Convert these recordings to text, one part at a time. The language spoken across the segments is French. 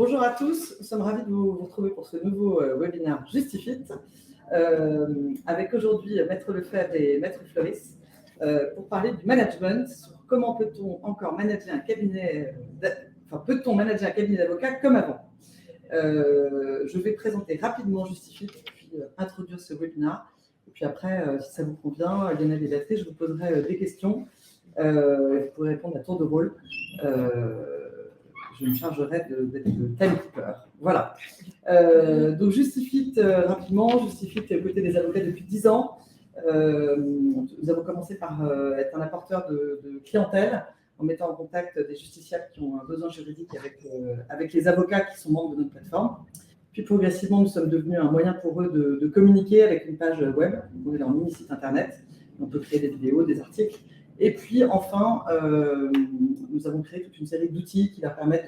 Bonjour à tous, nous sommes ravis de vous retrouver pour ce nouveau webinaire Justifit, avec aujourd'hui Maître Lefebvre et Maître Fleuris, pour parler du management, sur comment peut-on encore manager un cabinet, peut-on manager un cabinet d'avocats comme avant. Je vais présenter rapidement Justifit, puis introduire ce webinaire. Et puis après, si ça vous convient, Lionel et Béatrice, je vous poserai des questions. Vous pourrez répondre à tour de rôle. Je me chargerai d'être le timekeeper. Voilà. Donc, Justifit, rapidement, Justifit est aux côtés des avocats depuis 10 ans. Nous avons commencé par être un apporteur de clientèle en mettant en contact des justiciables qui ont un besoin juridique avec les avocats qui sont membres de notre plateforme. Puis, progressivement, nous sommes devenus un moyen pour eux de communiquer avec une page web. Vous pouvez leur mini-site internet. On peut créer des vidéos, des articles. Et puis, enfin, nous avons créé toute une série d'outils qui leur permettent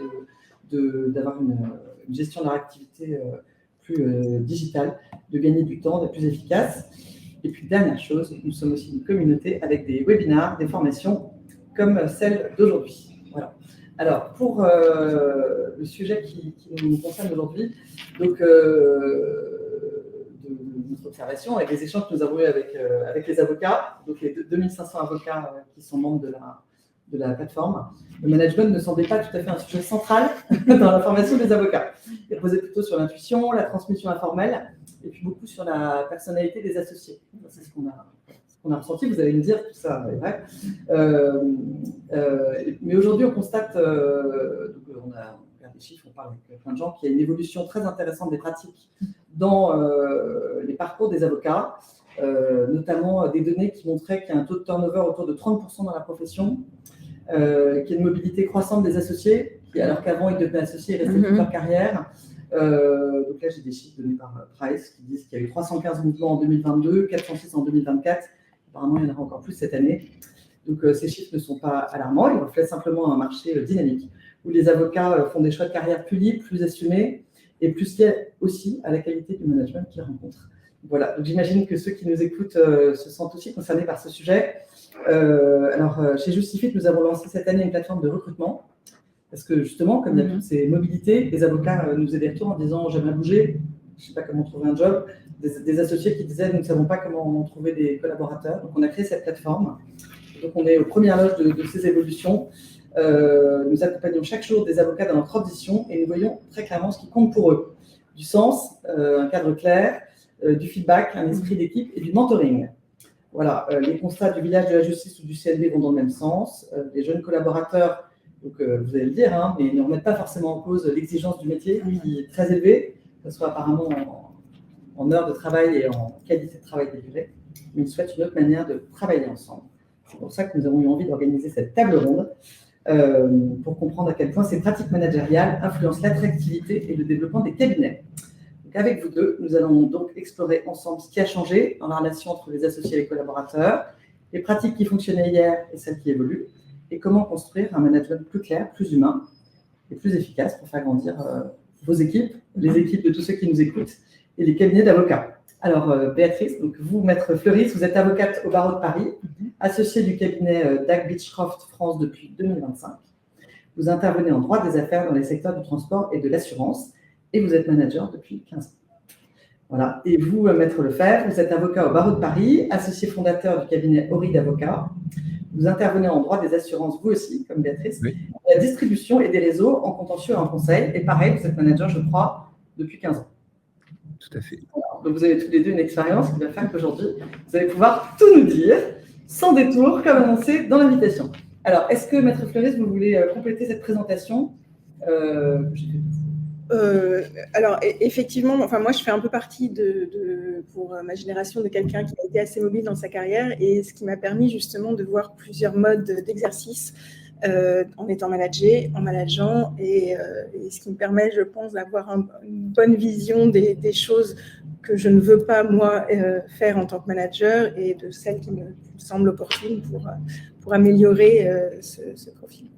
d'avoir une gestion de leur activité plus digitale, de gagner du temps, d'être plus efficace. Et puis, dernière chose, nous sommes aussi une communauté avec des webinaires, des formations comme celle d'aujourd'hui. Voilà. Alors, pour le sujet qui nous concerne aujourd'hui, donc, notre observation et les échanges que nous avons eus avec les avocats, donc les 2500 avocats qui sont membres de la plateforme, le management ne semblait pas tout à fait un sujet central dans la formation des avocats. Il reposait plutôt sur l'intuition, la transmission informelle, et puis beaucoup sur la personnalité des associés. C'est ce qu'on a ressenti, vous allez me dire, tout ça est vrai. Mais aujourd'hui, on constate, on a des chiffres, on parle avec plein de gens, qu'il y a une évolution très intéressante des pratiques dans les parcours des avocats, notamment des données qui montraient qu'il y a un taux de turnover autour de 30% dans la profession, qu'il y a une mobilité croissante des associés, alors qu'avant ils devenaient associés et restaient toute leur carrière. Donc là, j'ai des chiffres donnés par Price qui disent qu'il y a eu 315 mouvements en 2022, 406 en 2024. Apparemment, il y en aura encore plus cette année. Donc ces chiffres ne sont pas alarmants, ils reflètent simplement un marché dynamique où les avocats font des choix de carrière plus libres, plus assumés, et plus liés aussi à la qualité du management qu'ils rencontrent. Voilà, donc j'imagine que ceux qui nous écoutent se sentent aussi concernés par ce sujet. Chez Justifit, nous avons lancé cette année une plateforme de recrutement, parce que justement, comme il y a toutes ces mobilités, les avocats nous faisaient des retours en disant « j'aimerais bouger, je ne sais pas comment trouver un job », des associés qui disaient « nous ne savons pas comment trouver des collaborateurs ». Donc on a créé cette plateforme. Donc on est aux premières loges de ces évolutions. Nous accompagnons chaque jour des avocats dans leur transition et nous voyons très clairement ce qui compte pour eux. Du sens, un cadre clair, du feedback, un esprit d'équipe et du mentoring. Voilà, les constats du village de la justice ou du CNV vont dans le même sens. Les jeunes collaborateurs, donc, vous allez le dire, mais ne remettent pas forcément en cause l'exigence du métier qui est très élevée, que ce soit apparemment en heures de travail et en qualité de travail délivrée, mais ils souhaitent une autre manière de travailler ensemble. C'est pour ça que nous avons eu envie d'organiser cette table ronde pour comprendre à quel point ces pratiques managériales influencent l'attractivité et le développement des cabinets. Donc, avec vous deux, nous allons donc explorer ensemble ce qui a changé dans la relation entre les associés et les collaborateurs, les pratiques qui fonctionnaient hier et celles qui évoluent, et comment construire un management plus clair, plus humain et plus efficace pour faire grandir vos équipes, les équipes de tous ceux qui nous écoutent et les cabinets d'avocats. Alors, Béatrice, donc vous, Maître Fleuris, vous êtes avocate au barreau de Paris, associée du cabinet Dac Beechcroft France depuis 2025. Vous intervenez en droit des affaires dans les secteurs du transport et de l'assurance et vous êtes manager depuis 15 ans. Voilà. Et vous, Maître Lefebvre, vous êtes avocat au barreau de Paris, associé fondateur du cabinet Ori d'avocats. Vous intervenez en droit des assurances, vous aussi, comme Béatrice, la distribution et des réseaux en contentieux et en conseil. Et pareil, vous êtes manager, je crois, depuis 15 ans. Tout à fait. Donc, vous avez tous les deux une expérience qui va faire qu'aujourd'hui, vous allez pouvoir tout nous dire, sans détour, comme annoncé dans l'invitation. Alors, est-ce que, Maître Fleuris, vous voulez compléter cette présentation Alors, effectivement, moi, je fais un peu partie pour ma génération de quelqu'un qui a été assez mobile dans sa carrière et ce qui m'a permis justement de voir plusieurs modes d'exercice en étant managé, en manageant et ce qui me permet, je pense, d'avoir une bonne vision des choses que je ne veux pas, moi, faire en tant que manager et de celles qui me semblent opportunes pour améliorer ce profil.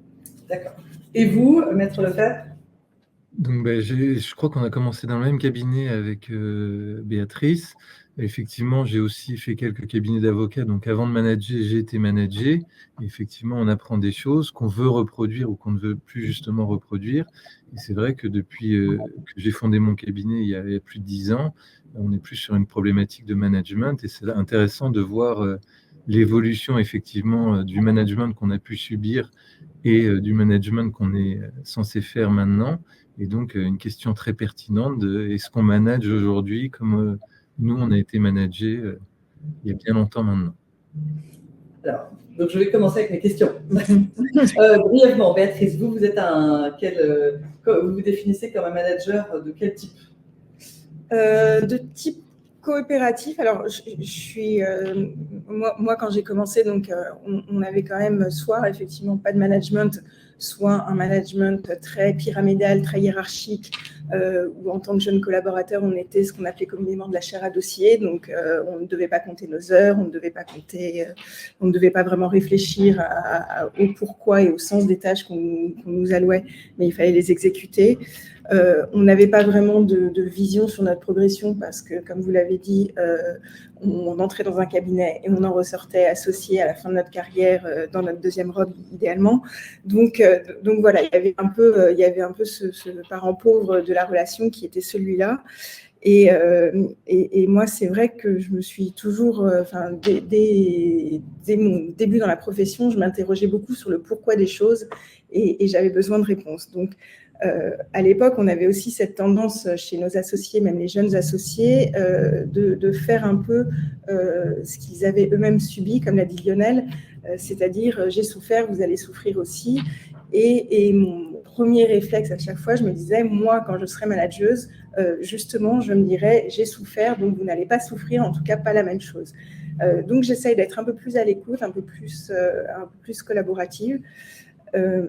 D'accord. Et vous, Maître Lefebvre ? Donc, je crois qu'on a commencé dans le même cabinet avec Béatrice. Effectivement, j'ai aussi fait quelques cabinets d'avocats. Donc, avant de manager, j'ai été managé. Effectivement, on apprend des choses qu'on veut reproduire ou qu'on ne veut plus justement reproduire. Et c'est vrai que depuis que j'ai fondé mon cabinet il y a plus de 10 ans, on est plus sur une problématique de management. Et c'est intéressant de voir l'évolution effectivement du management qu'on a pu subir et du management qu'on est censé faire maintenant. Et donc, une question très pertinente de est-ce qu'on manage aujourd'hui comme nous, on a été managés il y a bien longtemps maintenant. Alors, donc je vais commencer avec mes questions. Brièvement, Béatrice, vous êtes vous vous définissez comme un manager de quel type? De type coopératif. Alors, je suis, moi, quand j'ai commencé, donc, on avait quand même soit effectivement pas de management, soit un management très pyramidal, très hiérarchique, où en tant que jeune collaborateur, on était ce qu'on appelait communément de la chair à dossier. Donc, on ne devait pas compter nos heures, on ne devait pas vraiment réfléchir au pourquoi et au sens des tâches qu'on nous allouait, mais il fallait les exécuter. On n'avait pas vraiment de vision sur notre progression parce que, comme vous l'avez dit, on entrait dans un cabinet et on en ressortait associé à la fin de notre carrière dans notre deuxième robe, idéalement. Donc voilà, il y avait un peu ce parent pauvre de la relation qui était celui-là. Et moi, c'est vrai que je me suis toujours, dès mon début dans la profession, je m'interrogeais beaucoup sur le pourquoi des choses et j'avais besoin de réponses. Donc, à l'époque, on avait aussi cette tendance chez nos associés, même les jeunes associés, de faire un peu ce qu'ils avaient eux-mêmes subi, comme l'a dit Lionel, c'est-à-dire j'ai souffert, vous allez souffrir aussi. Et mon premier réflexe à chaque fois, je me disais, moi, quand je serai manageuse, justement, je me dirais, j'ai souffert, donc vous n'allez pas souffrir, en tout cas pas la même chose. Donc j'essaye d'être un peu plus à l'écoute, un peu plus collaborative.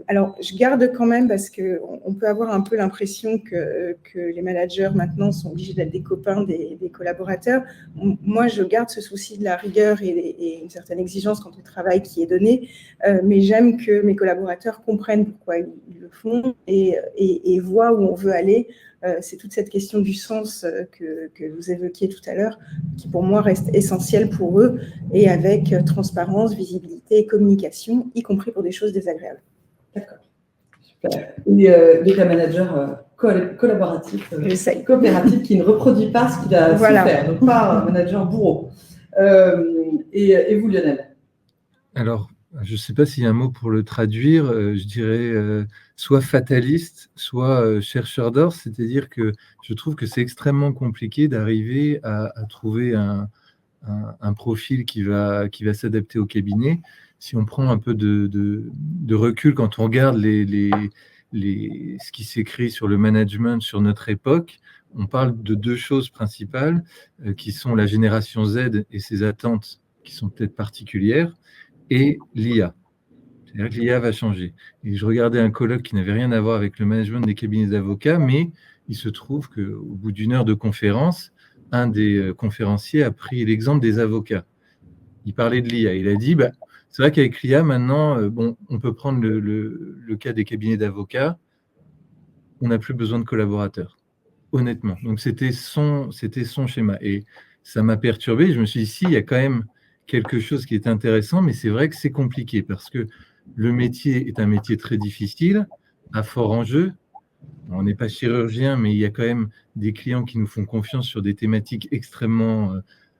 Alors, je garde quand même, parce qu'on peut avoir un peu l'impression que les managers maintenant sont obligés d'être des copains des collaborateurs. Moi, je garde ce souci de la rigueur et une certaine exigence quant au travail qui est donné, mais j'aime que mes collaborateurs comprennent pourquoi ils le font et voient où on veut aller. C'est toute cette question du sens que vous évoquiez tout à l'heure, qui pour moi reste essentielle pour eux, et avec transparence, visibilité et communication, y compris pour des choses désagréables. D'accord, super. Et donc un manager collaboratif, coopératif, qui ne reproduit pas ce qu'il a souffert, donc pas un manager bourreau. Et vous, Lionel? Alors, je ne sais pas s'il y a un mot pour le traduire, je dirais soit fataliste, soit chercheur d'or, c'est-à-dire que je trouve que c'est extrêmement compliqué d'arriver à trouver un profil qui va s'adapter au cabinet. Si on prend un peu de recul, quand on regarde ce qui s'écrit sur le management sur notre époque, on parle de deux choses principales qui sont la génération Z et ses attentes qui sont peut-être particulières, et l'IA. C'est-à-dire que l'IA va changer. Et je regardais un colloque qui n'avait rien à voir avec le management des cabinets d'avocats, mais il se trouve qu'au bout d'une heure de conférence, un des conférenciers a pris l'exemple des avocats. Il parlait de l'IA. Il a dit, c'est vrai qu'avec l'IA, maintenant, on peut prendre le cas des cabinets d'avocats, on n'a plus besoin de collaborateurs, honnêtement. Donc, c'était son schéma. Et ça m'a perturbé. Je me suis dit, si, il y a quand même quelque chose qui est intéressant, mais c'est vrai que c'est compliqué parce que le métier est un métier très difficile, à fort enjeu. On n'est pas chirurgien, mais il y a quand même des clients qui nous font confiance sur des thématiques extrêmement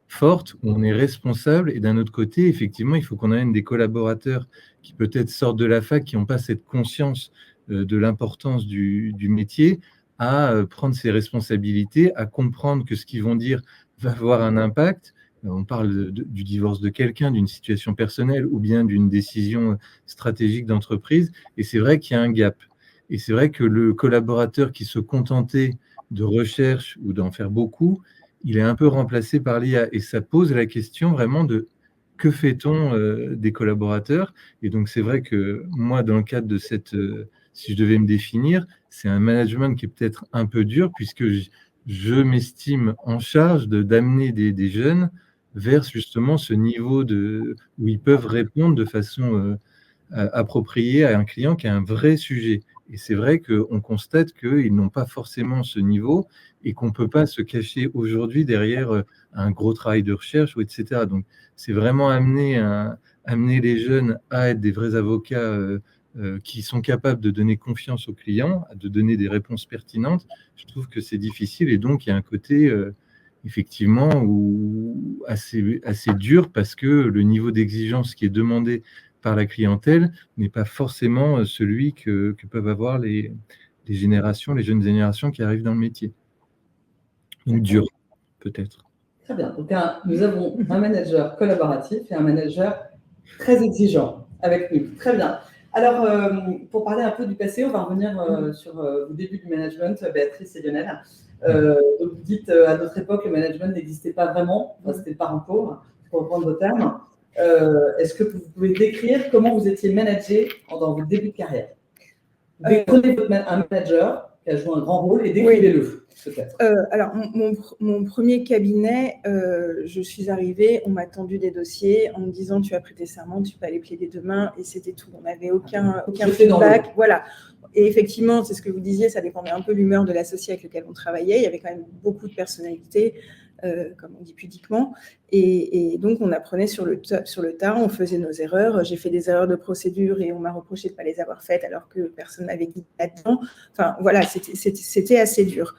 fortes, où on est responsable. Et d'un autre côté, effectivement, il faut qu'on amène des collaborateurs qui peut-être sortent de la fac, qui n'ont pas cette conscience de l'importance du métier, à prendre ses responsabilités, à comprendre que ce qu'ils vont dire va avoir un impact. On parle du divorce de quelqu'un, d'une situation personnelle ou bien d'une décision stratégique d'entreprise. Et c'est vrai qu'il y a un gap. Et c'est vrai que le collaborateur qui se contentait de recherche ou d'en faire beaucoup, il est un peu remplacé par l'IA. Et ça pose la question vraiment de que fait-on des collaborateurs? Et donc, c'est vrai que moi, dans le cadre de si je devais me définir, c'est un management qui est peut-être un peu dur puisque je m'estime en charge d'amener des jeunes vers justement ce niveau où ils peuvent répondre de façon appropriée à un client qui a un vrai sujet. Et c'est vrai qu'on constate qu'ils n'ont pas forcément ce niveau et qu'on ne peut pas se cacher aujourd'hui derrière un gros travail de recherche, etc. Donc, c'est vraiment amener les jeunes à être des vrais avocats qui sont capables de donner confiance aux clients, de donner des réponses pertinentes. Je trouve que c'est difficile et donc il y a un côté effectivement assez dur parce que le niveau d'exigence qui est demandé par la clientèle n'est pas forcément celui que peuvent avoir les jeunes générations qui arrivent dans le métier. Donc dur, peut-être. Très bien. Donc, nous avons un manager collaboratif et un manager très exigeant avec nous. Très bien. Alors, pour parler un peu du passé, on va revenir sur vos débuts du management, Béatrice et Lionel. Donc, vous dites, à notre époque, le management n'existait pas vraiment. Enfin, c'était le parent pauvre, pour reprendre vos termes. Est-ce que vous pouvez décrire comment vous étiez managé dans votre début de carrière? Prenez un manager qui a joué un grand rôle et décrivez-le. Alors, mon premier cabinet, je suis arrivée, on m'a tendu des dossiers en me disant tu as prêté serment, tu peux aller plaider demain, et c'était tout. On n'avait aucun feedback. Voilà. Et effectivement, c'est ce que vous disiez, ça dépendait un peu de l'humeur de l'associé avec lequel on travaillait. Il y avait quand même beaucoup de personnalités, comme on dit pudiquement. Et donc, on apprenait sur le tas, on faisait nos erreurs. J'ai fait des erreurs de procédure et on m'a reproché de ne pas les avoir faites alors que personne ne m'avait guidé là-dedans. Enfin, voilà, c'était assez dur.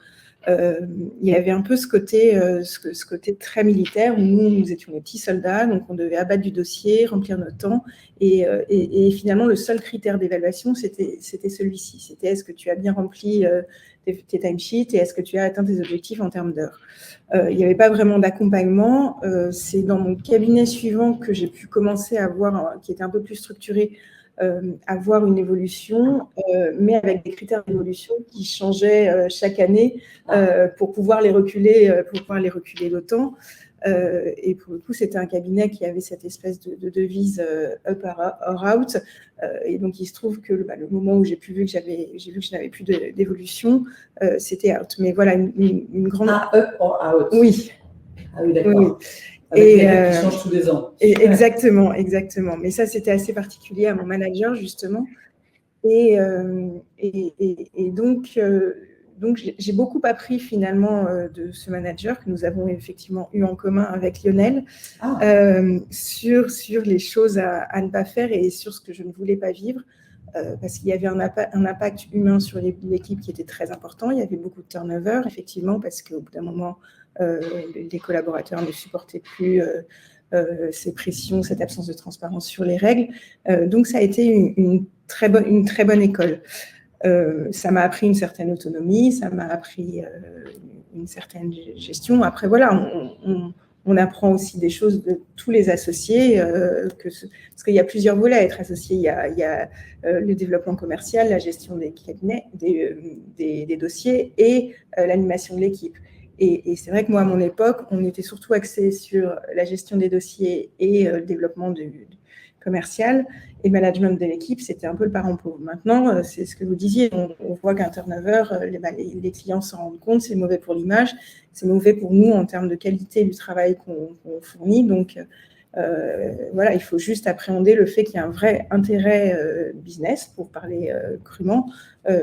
Il y avait un peu ce côté très militaire où nous étions des petits soldats, donc on devait abattre du dossier, remplir notre temps, et finalement le seul critère d'évaluation c'était celui-ci, c'était est-ce que tu as bien rempli tes timesheets et est-ce que tu as atteint tes objectifs en termes d'heures. Il n'y avait pas vraiment d'accompagnement. C'est dans mon cabinet suivant que j'ai pu commencer à voir, qui était un peu plus structuré, avoir une évolution, mais avec des critères d'évolution qui changeaient chaque année pour pouvoir les reculer d'autant. Et pour le coup, c'était un cabinet qui avait cette espèce de devise up or out. Et donc, il se trouve que le moment où j'ai vu que je n'avais plus d'évolution, c'était out. Mais voilà, une grande... up or out. Oui. Ah oui, d'accord. Oui. Avec les règles qui changent tous les ans. Exactement. Mais ça, c'était assez particulier à mon manager, justement. Et donc j'ai beaucoup appris finalement de ce manager que nous avons effectivement eu en commun avec Lionel sur les choses à ne pas faire et sur ce que je ne voulais pas vivre. Parce qu'il y avait un impact humain sur l'équipe qui était très important. Il y avait beaucoup de turnover, effectivement, parce qu'au bout d'un moment, les collaborateurs ne supportaient plus ces pressions, cette absence de transparence sur les règles. Donc, ça a été une très bonne école. Ça m'a appris une certaine autonomie, ça m'a appris une certaine gestion. Après, voilà, on apprend aussi des choses de tous les associés, parce qu'il y a plusieurs volets à être associé. Il y a le développement commercial, la gestion des cabinets, des dossiers et l'animation de l'équipe. Et c'est vrai que moi, à mon époque, on était surtout axé sur la gestion des dossiers et le développement commercial et management de l'équipe, c'était un peu le parent pauvre. Maintenant, c'est ce que vous disiez, on voit qu'un turnover, les clients s'en rendent compte, c'est mauvais pour l'image, c'est mauvais pour nous en termes de qualité du travail qu'on fournit. Donc, voilà, il faut juste appréhender le fait qu'il y a un vrai intérêt business, pour parler crûment,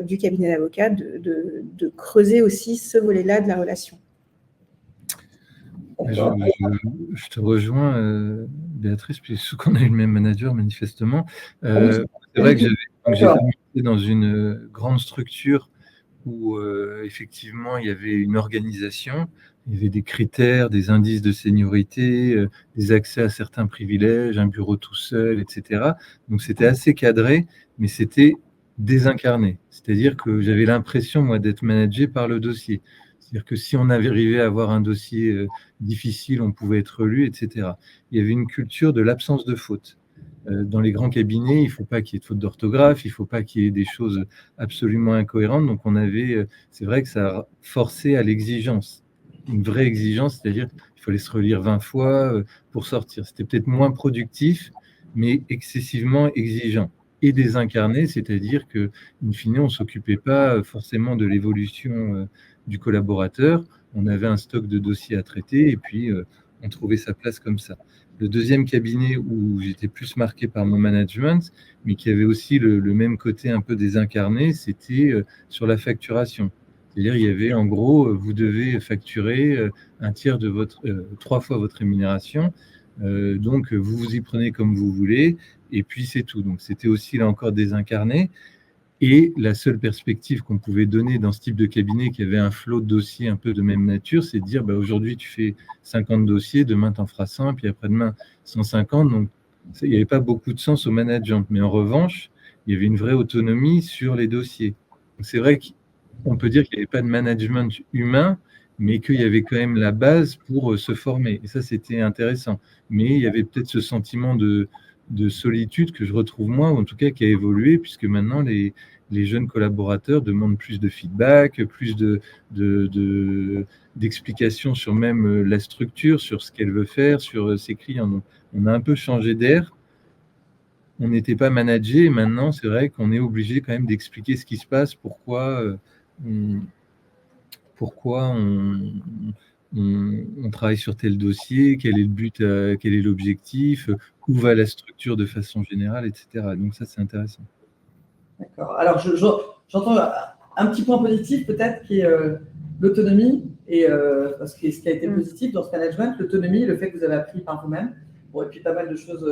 du cabinet d'avocats, de creuser aussi ce volet-là de la relation. Je te rejoins, Béatrice, puisqu'on a eu le même manager, manifestement. C'est vrai que j'ai commencé dans une grande structure où, effectivement, il y avait une organisation, il y avait des critères, des indices de seniorité, des accès à certains privilèges, un bureau tout seul, etc. Donc, c'était assez cadré, mais c'était désincarné. C'est-à-dire que j'avais l'impression, moi, d'être managé par le dossier. C'est-à-dire que si on arrivait à avoir un dossier difficile, on pouvait être relu, etc. Il y avait une culture de l'absence de faute. Dans les grands cabinets, il ne faut pas qu'il y ait de faute d'orthographe, il ne faut pas qu'il y ait des choses absolument incohérentes. Donc, c'est vrai que ça a forcé à l'exigence, une vraie exigence, c'est-à-dire qu'il fallait se relire 20 fois pour sortir. C'était peut-être moins productif, mais excessivement exigeant et désincarné, c'est-à-dire que, in fine, on ne s'occupait pas forcément de l'évolution du collaborateur. On avait un stock de dossiers à traiter et puis on trouvait sa place comme ça. le deuxième cabinet où j'étais plus marqué par mon management, mais qui avait aussi le même côté un peu désincarné, c'était sur la facturation. C'est-à-dire, il y avait en gros, vous devez facturer un tiers de votre, 3 fois votre rémunération. Donc, vous vous y prenez comme vous voulez, et puis c'est tout. Donc, c'était aussi là encore désincarné. Et la seule perspective qu'on pouvait donner dans ce type de cabinet qui avait un flot de dossiers un peu de même nature, c'est de dire bah, aujourd'hui tu fais 50 dossiers, demain tu en feras 100, puis après-demain 150. Donc il n'y avait pas beaucoup de sens au management. Mais en revanche, il y avait une vraie autonomie sur les dossiers. C'est vrai qu'on peut dire qu'il n'y avait pas de management humain, mais qu'il y avait quand même la base pour se former. Et ça, c'était intéressant. Mais il y avait peut-être ce sentiment de solitude que je retrouve moins, ou en tout cas qui a évolué, puisque maintenant les jeunes collaborateurs demandent plus de feedback, plus d'explications sur même la structure, sur ce qu'elle veut faire, sur ses clients. Donc, on a un peu changé d'air. On n'était pas managé, et maintenant, c'est vrai qu'on est obligé quand même d'expliquer ce qui se passe, pourquoi on travaille sur tel dossier, quel est le but, quel est l'objectif, où va la structure de façon générale, etc. Donc ça, c'est intéressant. D'accord. Alors, j'entends un petit point positif peut-être qui est l'autonomie, et parce que ce qui a été positif dans ce management, l'autonomie, le fait que vous avez appris par vous-même, bon, et puis pas mal de choses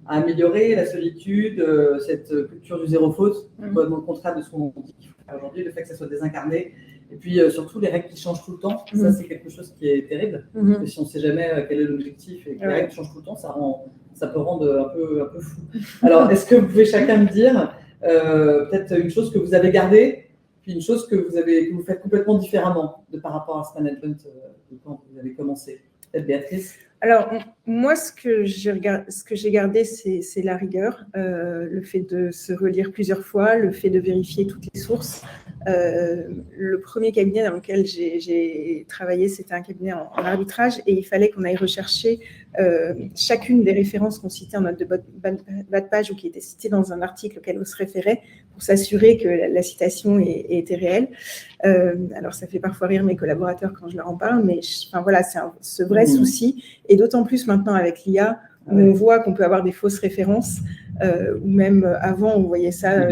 à améliorer, la solitude, cette culture du zéro faute, au contraire de ce qu'on dit qu'il faut faire aujourd'hui, le fait que ça soit désincarné, et puis surtout les règles qui changent tout le temps, ça c'est quelque chose qui est terrible, parce que si on ne sait jamais quel est l'objectif et que les règles changent tout le temps, ça peut rendre un peu fou. Alors, est-ce que vous pouvez chacun me dire peut-être une chose que vous avez gardée, puis une chose que vous faites complètement différemment par rapport à ce management quand vous avez commencé? Peut-être Béatrice? Alors, moi, ce que j'ai gardé, c'est la rigueur, le fait de se relire plusieurs fois, le fait de vérifier toutes les sources. Le premier cabinet dans lequel j'ai travaillé, c'était un cabinet en arbitrage, et il fallait qu'on aille rechercher chacune des références qu'on citait en note de bas de page ou qui étaient citées dans un article auquel on se référait pour s'assurer que la citation était réelle. Alors, ça fait parfois rire mes collaborateurs quand je leur en parle, mais voilà, c'est ce vrai souci. Et d'autant plus maintenant avec l'IA, où on voit qu'on peut avoir des fausses références, ou même avant, on voyait ça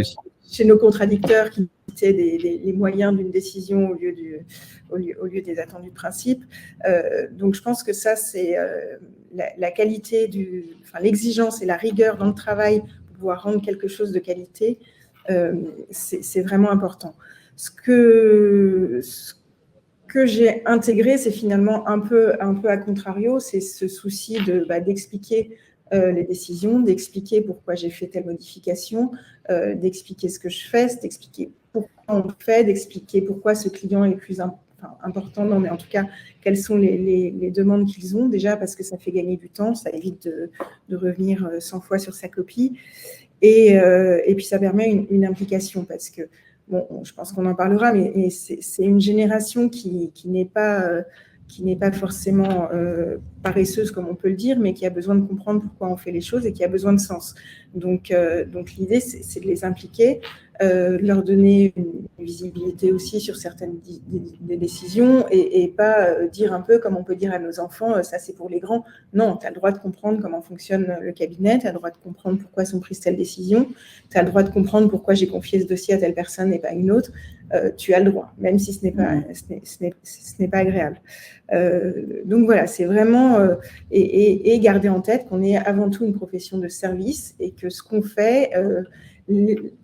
chez nos contradicteurs qui citaient les moyens d'une décision au lieu des attendus de principe. Donc, je pense que ça, c'est la qualité, l'exigence et la rigueur dans le travail pour pouvoir rendre quelque chose de qualité, c'est vraiment important. Ce que j'ai intégré, c'est finalement un peu à contrario, c'est ce souci d'expliquer les décisions, d'expliquer pourquoi j'ai fait telle modification, d'expliquer ce que je fais, d'expliquer pourquoi on le fait, d'expliquer pourquoi ce client est plus important, non, mais en tout cas, quelles sont les demandes qu'ils ont, déjà parce que ça fait gagner du temps, ça évite de revenir 100 fois sur sa copie, et puis ça permet une implication, parce que bon, je pense qu'on en parlera, mais c'est une génération qui n'est pas forcément paresseuse, comme on peut le dire, mais qui a besoin de comprendre pourquoi on fait les choses et qui a besoin de sens. Donc l'idée, c'est de les impliquer, de leur donner une visibilité aussi sur certaines des décisions, et pas dire un peu comme on peut dire à nos enfants, ça c'est pour les grands. Non, tu as le droit de comprendre comment fonctionne le cabinet, tu as le droit de comprendre pourquoi sont prises telles décisions, tu as le droit de comprendre pourquoi j'ai confié ce dossier à telle personne et pas à une autre. Tu as le droit, même si ce n'est pas agréable. Donc voilà, c'est vraiment et garder en tête qu'on est avant tout une profession de service, et que ce qu'on fait,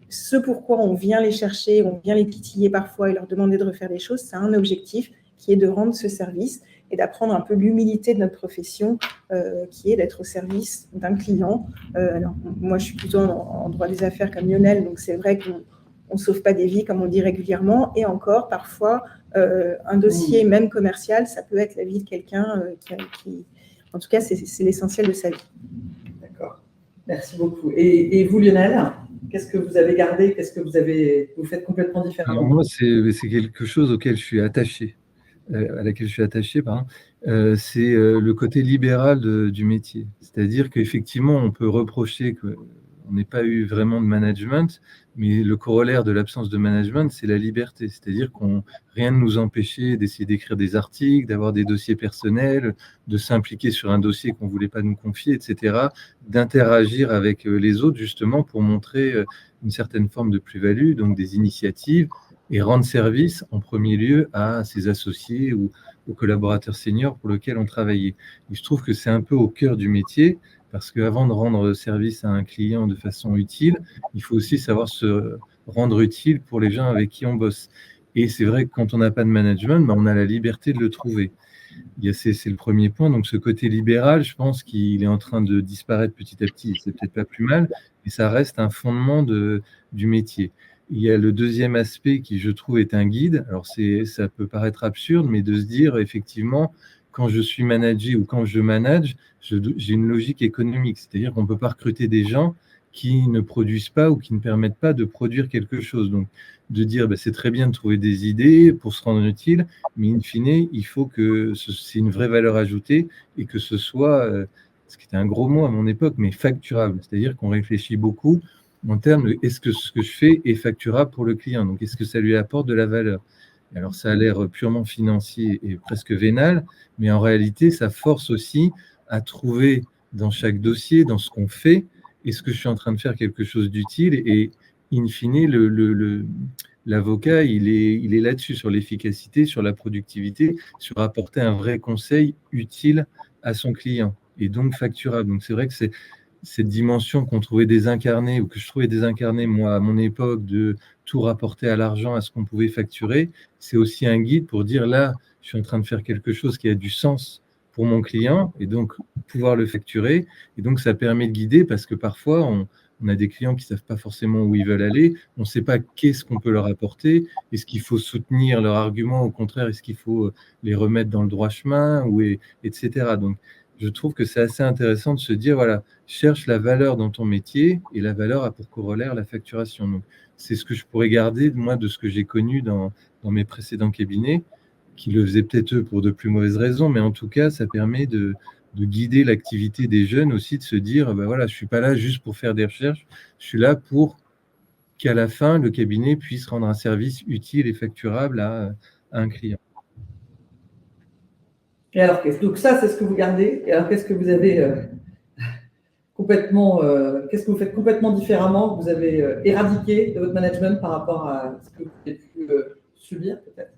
ce pourquoi on vient les chercher, on vient les titiller parfois et leur demander de refaire des choses, c'est un objectif qui est de rendre ce service et d'apprendre un peu l'humilité de notre profession, qui est d'être au service d'un client. Alors, moi, je suis plutôt en droit des affaires comme Lionel, donc c'est vrai qu'on ne sauve pas des vies, comme on dit régulièrement, et encore, parfois, un dossier même commercial, ça peut être la vie de quelqu'un qui en tout cas, c'est l'essentiel de sa vie. D'accord, merci beaucoup. Et vous, Lionel, qu'est-ce que vous avez gardé? Qu'est-ce que vous faites complètement différemment? Alors moi, c'est quelque chose auquel je suis attaché, à laquelle je suis attaché, pardon. C'est le côté libéral du métier. C'est-à-dire qu'effectivement, on peut reprocher qu'on n'ait pas eu vraiment de management, Mais le corollaire de l'absence de management, c'est la liberté. C'est-à-dire qu'on rien ne nous empêchait d'essayer d'écrire des articles, d'avoir des dossiers personnels, de s'impliquer sur un dossier qu'on ne voulait pas nous confier, etc., d'interagir avec les autres justement pour montrer une certaine forme de plus-value, donc des initiatives, et rendre service en premier lieu à ses associés ou aux collaborateurs seniors pour lesquels on travaillait. Et je trouve que c'est un peu au cœur du métier, parce qu'avant de rendre service à un client de façon utile, il faut aussi savoir se rendre utile pour les gens avec qui on bosse. Et c'est vrai que quand on n'a pas de management, on a la liberté de le trouver. C'est le premier point. Donc, ce côté libéral, je pense qu'il est en train de disparaître petit à petit. C'est peut-être pas plus mal, mais ça reste un fondement du métier. Il y a le deuxième aspect qui, je trouve, est un guide. Alors, ça peut paraître absurde, mais de se dire, effectivement, quand je suis managé ou quand je manage, j'ai une logique économique. C'est-à-dire qu'on ne peut pas recruter des gens qui ne produisent pas ou qui ne permettent pas de produire quelque chose. Donc, de dire, c'est très bien de trouver des idées pour se rendre utile, mais in fine, il faut que c'est une vraie valeur ajoutée et que ce soit, ce qui était un gros mot à mon époque, mais facturable. C'est-à-dire qu'on réfléchit beaucoup en termes de est-ce que ce que je fais est facturable pour le client? Donc, est-ce que ça lui apporte de la valeur? Alors, ça a l'air purement financier et presque vénal, mais en réalité, ça force aussi à trouver dans chaque dossier, dans ce qu'on fait, est-ce que je suis en train de faire quelque chose d'utile? Et in fine, l'avocat, il est là-dessus, sur l'efficacité, sur la productivité, sur apporter un vrai conseil utile à son client et donc facturable. Donc, c'est vrai que c'est cette dimension qu'on trouvait désincarnée ou que je trouvais désincarnée, moi, à mon époque, de tout rapporter à l'argent, à ce qu'on pouvait facturer, c'est aussi un guide pour dire là, je suis en train de faire quelque chose qui a du sens pour mon client et donc pouvoir le facturer. Et donc, ça permet de guider parce que parfois, on a des clients qui ne savent pas forcément où ils veulent aller, on ne sait pas qu'est-ce qu'on peut leur apporter, est-ce qu'il faut soutenir leurs arguments, au contraire, est-ce qu'il faut les remettre dans le droit chemin, etc. Donc, je trouve que c'est assez intéressant de se dire, voilà, cherche la valeur dans ton métier et la valeur a pour corollaire la facturation. Donc, c'est ce que je pourrais garder, moi, de ce que j'ai connu dans mes précédents cabinets, qui le faisaient peut-être eux pour de plus mauvaises raisons, mais en tout cas, ça permet de guider l'activité des jeunes aussi, de se dire, voilà, je ne suis pas là juste pour faire des recherches, je suis là pour qu'à la fin, le cabinet puisse rendre un service utile et facturable à un client. Et alors, donc ça, c'est ce que vous gardez. Et alors, qu'est-ce que vous avez qu'est-ce que vous faites complètement différemment, que vous avez éradiqué de votre management par rapport à ce que vous avez pu subir, peut-être?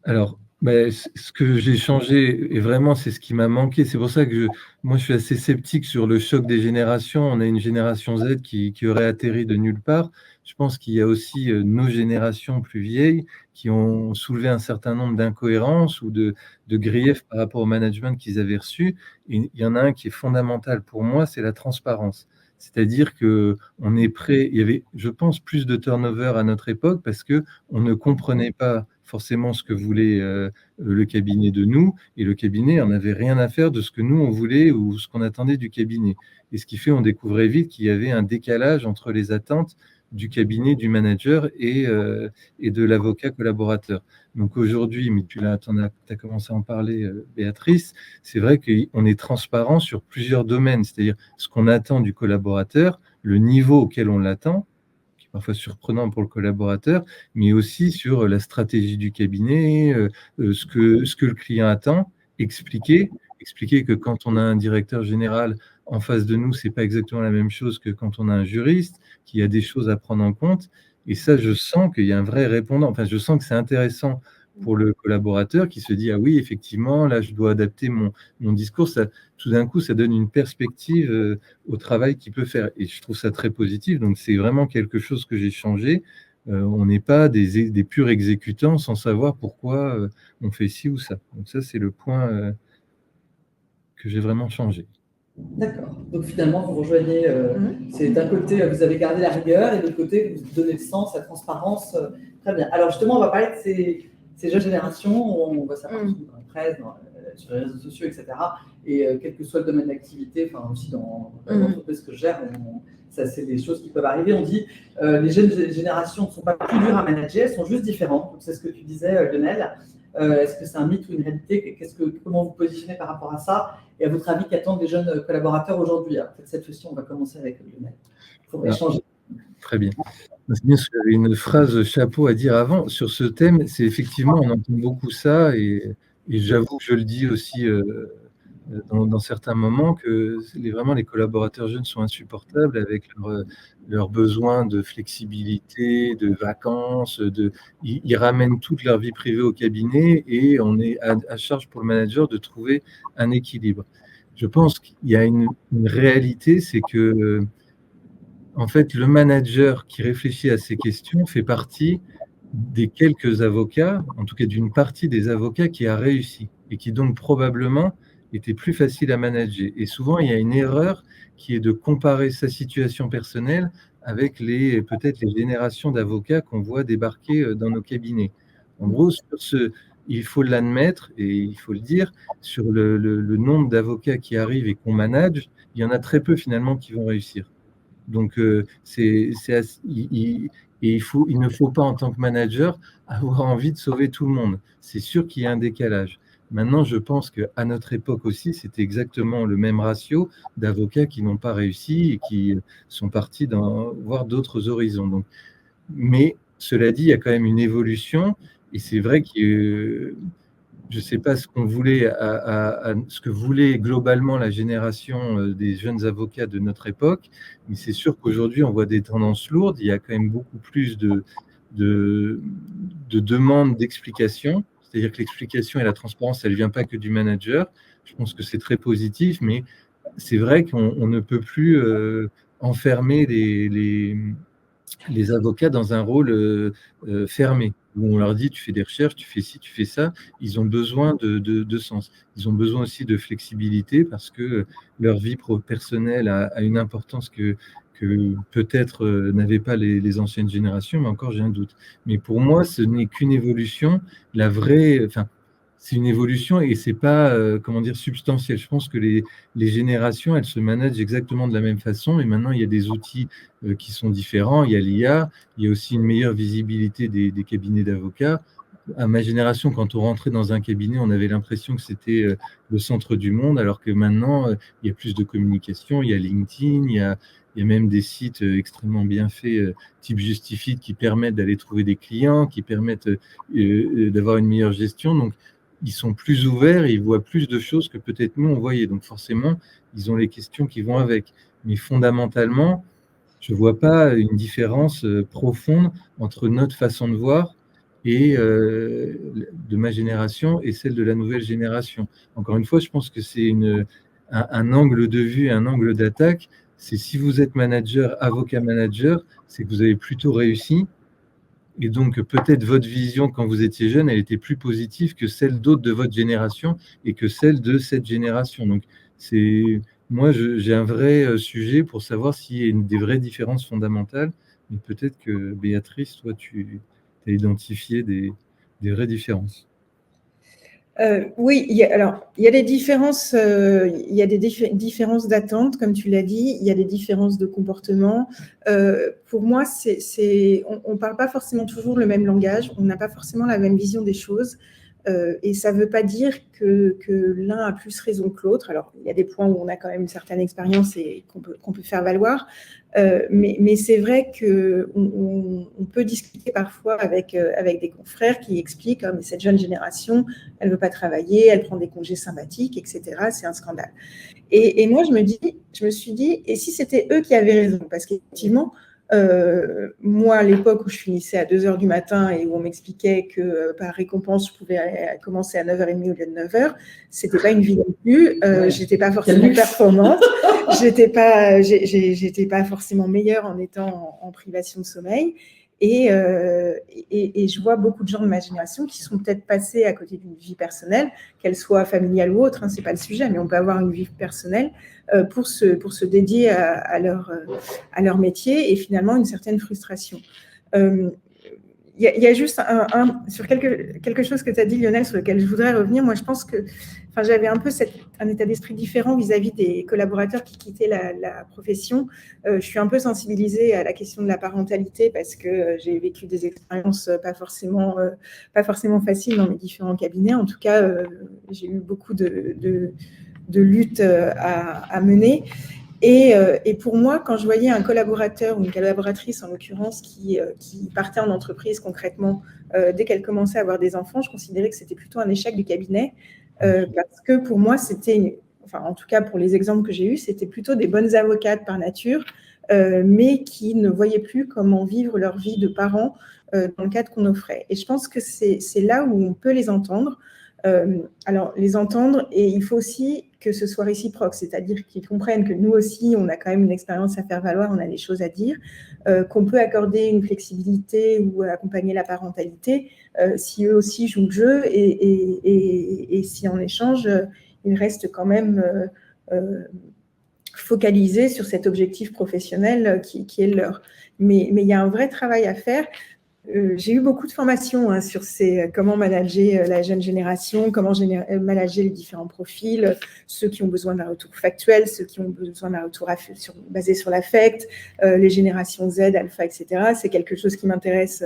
Alors, ce que j'ai changé, et vraiment, c'est ce qui m'a manqué. C'est pour ça que moi, je suis assez sceptique sur le choc des générations. On a une génération Z qui aurait atterri de nulle part. Je pense qu'il y a aussi nos générations plus vieilles qui ont soulevé un certain nombre d'incohérences ou de griefs par rapport au management qu'ils avaient reçu. Et il y en a un qui est fondamental pour moi, c'est la transparence. C'est-à-dire qu'on est prêt, il y avait, je pense, plus de turnover à notre époque parce qu'on ne comprenait pas forcément ce que voulait le cabinet de nous, et le cabinet n'en avait rien à faire de ce que nous, on voulait ou ce qu'on attendait du cabinet. Et ce qui fait, on découvrait vite qu'il y avait un décalage entre les attentes du cabinet, du manager et de l'avocat collaborateur. Donc aujourd'hui, mais tu as commencé à en parler, Béatrice, c'est vrai qu'on est transparent sur plusieurs domaines, c'est-à-dire ce qu'on attend du collaborateur, le niveau auquel on l'attend, qui est parfois surprenant pour le collaborateur, mais aussi sur la stratégie du cabinet, ce que le client attend, expliquer que quand on a un directeur général en face de nous, ce n'est pas exactement la même chose que quand on a un juriste, qu'il y a des choses à prendre en compte. Et ça, je sens qu'il y a un vrai répondant. Enfin, je sens que c'est intéressant pour le collaborateur qui se dit « Ah oui, effectivement, là, je dois adapter mon discours ». Tout d'un coup, ça donne une perspective au travail qu'il peut faire. Et je trouve ça très positif. Donc, c'est vraiment quelque chose que j'ai changé. On n'est pas des purs exécutants sans savoir pourquoi on fait ci ou ça. Donc ça, c'est le point que j'ai vraiment changé. D'accord. Donc finalement, vous rejoignez, c'est d'un côté, vous avez gardé la rigueur, et de l'autre côté, vous donnez le sens, la transparence. Très bien. Alors justement, on va parler de ces jeunes générations, on voit ça partout dans la presse, sur les réseaux sociaux, etc. Et quel que soit le domaine d'activité, enfin aussi dans l'entreprise que je gère, ça c'est des choses qui peuvent arriver. On dit les jeunes générations ne sont pas plus dures à manager, elles sont juste différentes. Donc c'est ce que tu disais, Lionel. Est-ce que c'est un mythe ou une réalité? Comment vous positionnez par rapport à ça? Et à votre avis, qu'attendent les jeunes collaborateurs aujourd'hui? Peut-être cette fois-ci, on va commencer avec Lionel pour échanger. Très bien. C'est bien, j'avais une phrase chapeau à dire avant sur ce thème. C'est effectivement, on entend beaucoup ça et j'avoue que je le dis aussi dans certains moments que vraiment les collaborateurs jeunes sont insupportables avec leurs besoins de flexibilité, de vacances, ils ramènent toute leur vie privée au cabinet et on est à charge pour le manager de trouver un équilibre. Je pense qu'il y a une réalité, c'est que en fait, le manager qui réfléchit à ces questions fait partie des quelques avocats, en tout cas d'une partie des avocats qui a réussi et qui donc probablement était plus facile à manager. Et souvent, il y a une erreur qui est de comparer sa situation personnelle avec peut-être les générations d'avocats qu'on voit débarquer dans nos cabinets. En gros, il faut l'admettre et il faut le dire, sur le nombre d'avocats qui arrivent et qu'on manage, il y en a très peu finalement qui vont réussir. Donc, il ne faut pas, en tant que manager, avoir envie de sauver tout le monde. C'est sûr qu'il y a un décalage. Maintenant, je pense qu'à notre époque aussi, c'était exactement le même ratio d'avocats qui n'ont pas réussi et qui sont partis voir d'autres horizons. Donc, mais cela dit, il y a quand même une évolution et c'est vrai que je ne sais pas ce qu'on voulait, ce que voulait globalement la génération des jeunes avocats de notre époque, mais c'est sûr qu'aujourd'hui, on voit des tendances lourdes. Il y a quand même beaucoup plus de demandes d'explications. C'est-à-dire que l'explication et la transparence, elle ne vient pas que du manager. Je pense que c'est très positif, mais c'est vrai qu'on ne peut plus enfermer les avocats dans un rôle fermé, où on leur dit tu fais des recherches, tu fais ci, tu fais ça. Ils ont besoin de sens. Ils ont besoin aussi de flexibilité parce que leur vie personnelle a une importance que peut-être n'avaient pas les anciennes générations, mais encore j'ai un doute. Mais pour moi, ce n'est qu'une évolution. La vraie, enfin, c'est une évolution et c'est pas, comment dire, substantiel. Je pense que les générations, elles se managent exactement de la même façon. Et maintenant, il y a des outils qui sont différents. Il y a l'IA, il y a aussi une meilleure visibilité des cabinets d'avocats. À ma génération, quand on rentrait dans un cabinet, on avait l'impression que c'était le centre du monde, alors que maintenant, il y a plus de communication, il y a LinkedIn, il y a même des sites extrêmement bien faits, type Justify, qui permettent d'aller trouver des clients, qui permettent d'avoir une meilleure gestion. Donc, ils sont plus ouverts et ils voient plus de choses que peut-être nous, on voyait. Donc, forcément, ils ont les questions qui vont avec. Mais fondamentalement, je ne vois pas une différence profonde entre notre façon de voir et de ma génération et celle de la nouvelle génération. Encore une fois, je pense que c'est un angle de vue, un angle d'attaque. C'est si vous êtes manager, avocat manager, c'est que vous avez plutôt réussi. Et donc, peut-être votre vision, quand vous étiez jeune, elle était plus positive que celle d'autres de votre génération et que celle de cette génération. Donc, moi, j'ai un vrai sujet pour savoir s'il y a des vraies différences fondamentales. Mais peut-être que, Béatrice, toi, tu as identifié des vraies différences. Oui, il y a des différences, il y a des différences d'attente, comme tu l'as dit, il y a des différences de comportement. Pour moi, on ne parle pas forcément toujours le même langage, on n'a pas forcément la même vision des choses. Et ça ne veut pas dire que l'un a plus raison que l'autre. Alors, il y a des points où on a quand même une certaine expérience et qu'on peut faire valoir. Mais c'est vrai qu'on peut discuter parfois avec des confrères qui expliquent mais cette jeune génération, elle ne veut pas travailler, elle prend des congés sympathiques, etc. C'est un scandale. Et moi, je me suis dit, et si c'était eux qui avaient raison? Parce qu'effectivement, moi, à l'époque où je finissais à 2h du matin et où on m'expliquait que par récompense, je pouvais commencer à 9h30 au lieu de 9h, c'était pas une vie non plus. J'étais pas forcément performante. J'étais pas forcément meilleure en étant en privation de sommeil. Et je vois beaucoup de gens de ma génération qui sont peut-être passés à côté d'une vie personnelle, qu'elle soit familiale ou autre, c'est pas le sujet, mais on peut avoir une vie personnelle pour se dédier à leur métier et finalement une certaine frustration. Il y a juste sur quelque chose que tu as dit, Lionel, sur lequel je voudrais revenir. Moi, je pense que j'avais un peu un état d'esprit différent vis-à-vis des collaborateurs qui quittaient la profession. Je suis un peu sensibilisée à la question de la parentalité parce que j'ai vécu des expériences pas forcément faciles dans mes différents cabinets. En tout cas, j'ai eu beaucoup de luttes à mener. Et pour moi, quand je voyais un collaborateur ou une collaboratrice, en l'occurrence, qui partait en entreprise concrètement, dès qu'elle commençait à avoir des enfants, je considérais que c'était plutôt un échec du cabinet, parce que pour moi, enfin, en tout cas pour les exemples que j'ai eus, c'était plutôt des bonnes avocates par nature, mais qui ne voyaient plus comment vivre leur vie de parents dans le cadre qu'on offrait. Et je pense que c'est là où on peut les entendre. Alors, les entendre, et il faut aussi que ce soit réciproque, c'est-à-dire qu'ils comprennent que nous aussi, on a quand même une expérience à faire valoir, on a des choses à dire, qu'on peut accorder une flexibilité ou accompagner la parentalité si eux aussi jouent le jeu et si en échange, ils restent quand même focalisés sur cet objectif professionnel qui est le leur. Mais il y a un vrai travail à faire. J'ai eu beaucoup de formations sur comment manager la jeune génération, comment manager les différents profils, ceux qui ont besoin d'un retour factuel, ceux qui ont besoin d'un retour basé sur l'affect, les générations Z, alpha, etc. C'est quelque chose qui m'intéresse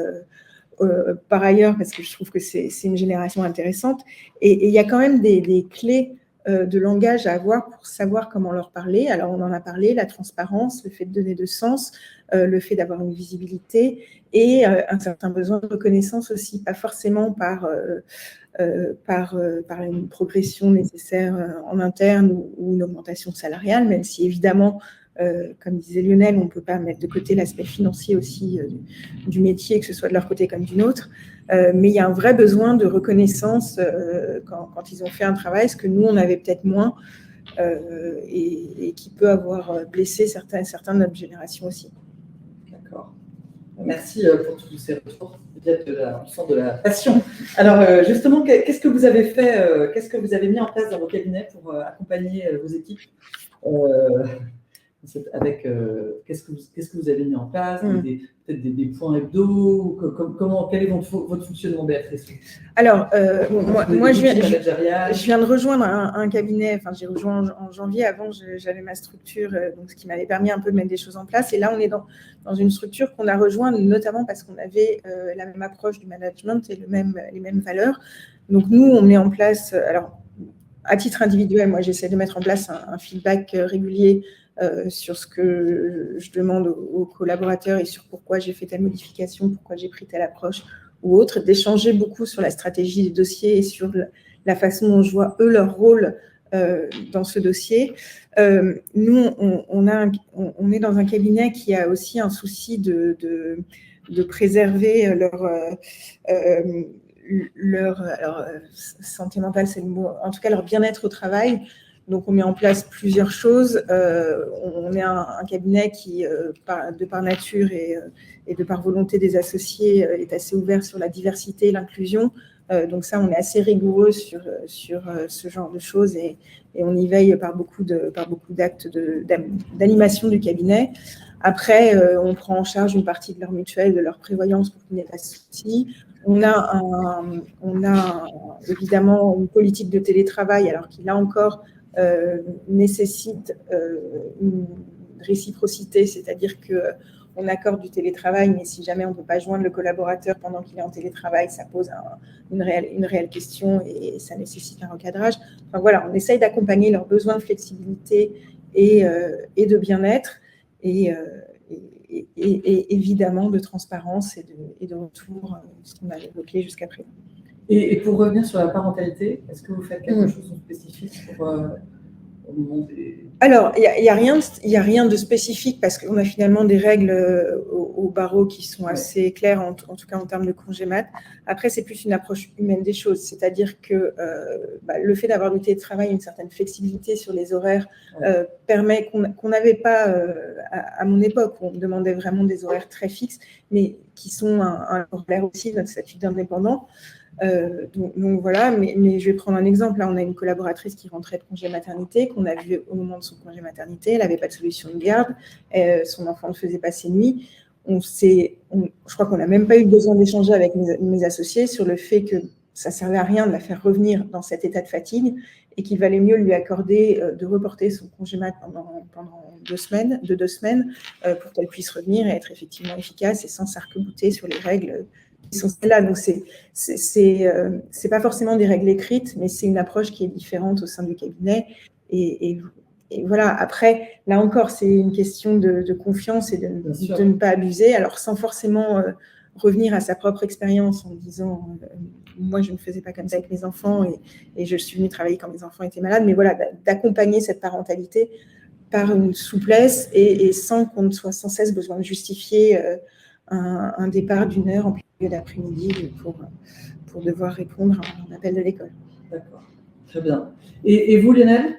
par ailleurs parce que je trouve que c'est une génération intéressante. Et il y a quand même des clés de langage à avoir pour savoir comment leur parler. Alors, on en a parlé, la transparence, le fait de donner de sens, le fait d'avoir une visibilité et un certain besoin de reconnaissance aussi, pas forcément par une progression nécessaire en interne ou une augmentation salariale, même si évidemment, comme disait Lionel, on ne peut pas mettre de côté l'aspect financier aussi du métier, que ce soit de leur côté comme d'une autre. Mais il y a un vrai besoin de reconnaissance quand ils ont fait un travail, ce que nous, on avait peut-être moins et qui peut avoir blessé certains de notre génération aussi. D'accord. Merci pour tous ces retours. Peut-être on sent de la passion. Alors, justement, qu'est-ce que vous avez fait, qu'est-ce que vous avez mis en place dans vos cabinets pour accompagner vos équipes avec qu'est-ce que vous avez mis en place, peut-être des points hebdo, quel est votre fonctionnement, Béatrice? Alors, moi je viens de rejoindre un cabinet, enfin j'ai rejoint en janvier, avant j'avais ma structure, donc ce qui m'avait permis un peu de mettre des choses en place, et là on est dans une structure qu'on a rejoint notamment parce qu'on avait la même approche du management et les mêmes valeurs. Donc nous on met en place, alors à titre individuel, moi j'essaie de mettre en place un feedback régulier sur ce que je demande aux collaborateurs et sur pourquoi j'ai fait telle modification, pourquoi j'ai pris telle approche ou autre, d'échanger beaucoup sur la stratégie du dossier et sur la façon dont je vois eux leur rôle dans ce dossier. Nous, on est dans un cabinet qui a aussi un souci de préserver leur santé mentale, c'est le mot, en tout cas leur bien-être au travail. Donc, on met en place plusieurs choses. On est un cabinet qui, de par nature et de par volonté des associés, est assez ouvert sur la diversité et l'inclusion. Donc ça, on est assez rigoureux sur ce genre de choses et on y veille par beaucoup d'actes d'animation du cabinet. Après, on prend en charge une partie de leur mutuelle, de leur prévoyance pour qu'il n'y ait pas de soucis. On a évidemment une politique de télétravail, alors qu'il a encore nécessite une réciprocité, c'est-à-dire qu'on accorde du télétravail, mais si jamais on ne peut pas joindre le collaborateur pendant qu'il est en télétravail, ça pose une réelle question et ça nécessite un recadrage. Enfin, voilà, on essaye d'accompagner leurs besoins de flexibilité et de bien-être et évidemment de transparence et de retour, ce qu'on a évoqué jusqu'à présent. Et pour revenir sur la parentalité, est-ce que vous faites quelque chose de spécifique pour au moment des... Alors, il n'y a rien de spécifique parce qu'on a finalement des règles au barreau qui sont assez claires, en tout cas en termes de congé mat. Après, c'est plus une approche humaine des choses, c'est-à-dire que le fait d'avoir du télétravail, une certaine flexibilité sur les horaires permet qu'on n'avait pas à mon époque, où on me demandait vraiment des horaires très fixes, mais qui sont un horaire aussi de notre statut d'indépendant. Donc voilà, mais je vais prendre un exemple. Là, on a une collaboratrice qui rentrait de congé maternité, qu'on a vu au moment de son congé maternité. Elle n'avait pas de solution de garde. Son enfant ne faisait pas ses nuits. Je crois qu'on n'a même pas eu besoin d'échanger avec mes associés sur le fait que ça ne servait à rien de la faire revenir dans cet état de fatigue et qu'il valait mieux lui accorder de reporter son congé mat pendant 2 semaines, pour qu'elle puisse revenir et être effectivement efficace et sans s'arc-bouter sur les règles qui sont celles-là. Donc, c'est pas forcément des règles écrites, mais c'est une approche qui est différente au sein du cabinet. Et et voilà, après, là encore, c'est une question de confiance et de ne pas abuser, alors sans forcément revenir à sa propre expérience en disant moi, je ne faisais pas comme ça avec mes enfants et je suis venue travailler quand mes enfants étaient malades, mais voilà, d'accompagner cette parentalité par une souplesse et sans qu'on soit sans cesse besoin de justifier un départ d'1 heure en milieu d'après-midi pour devoir répondre à un appel de l'école. D'accord, très bien. Et vous, Lionel,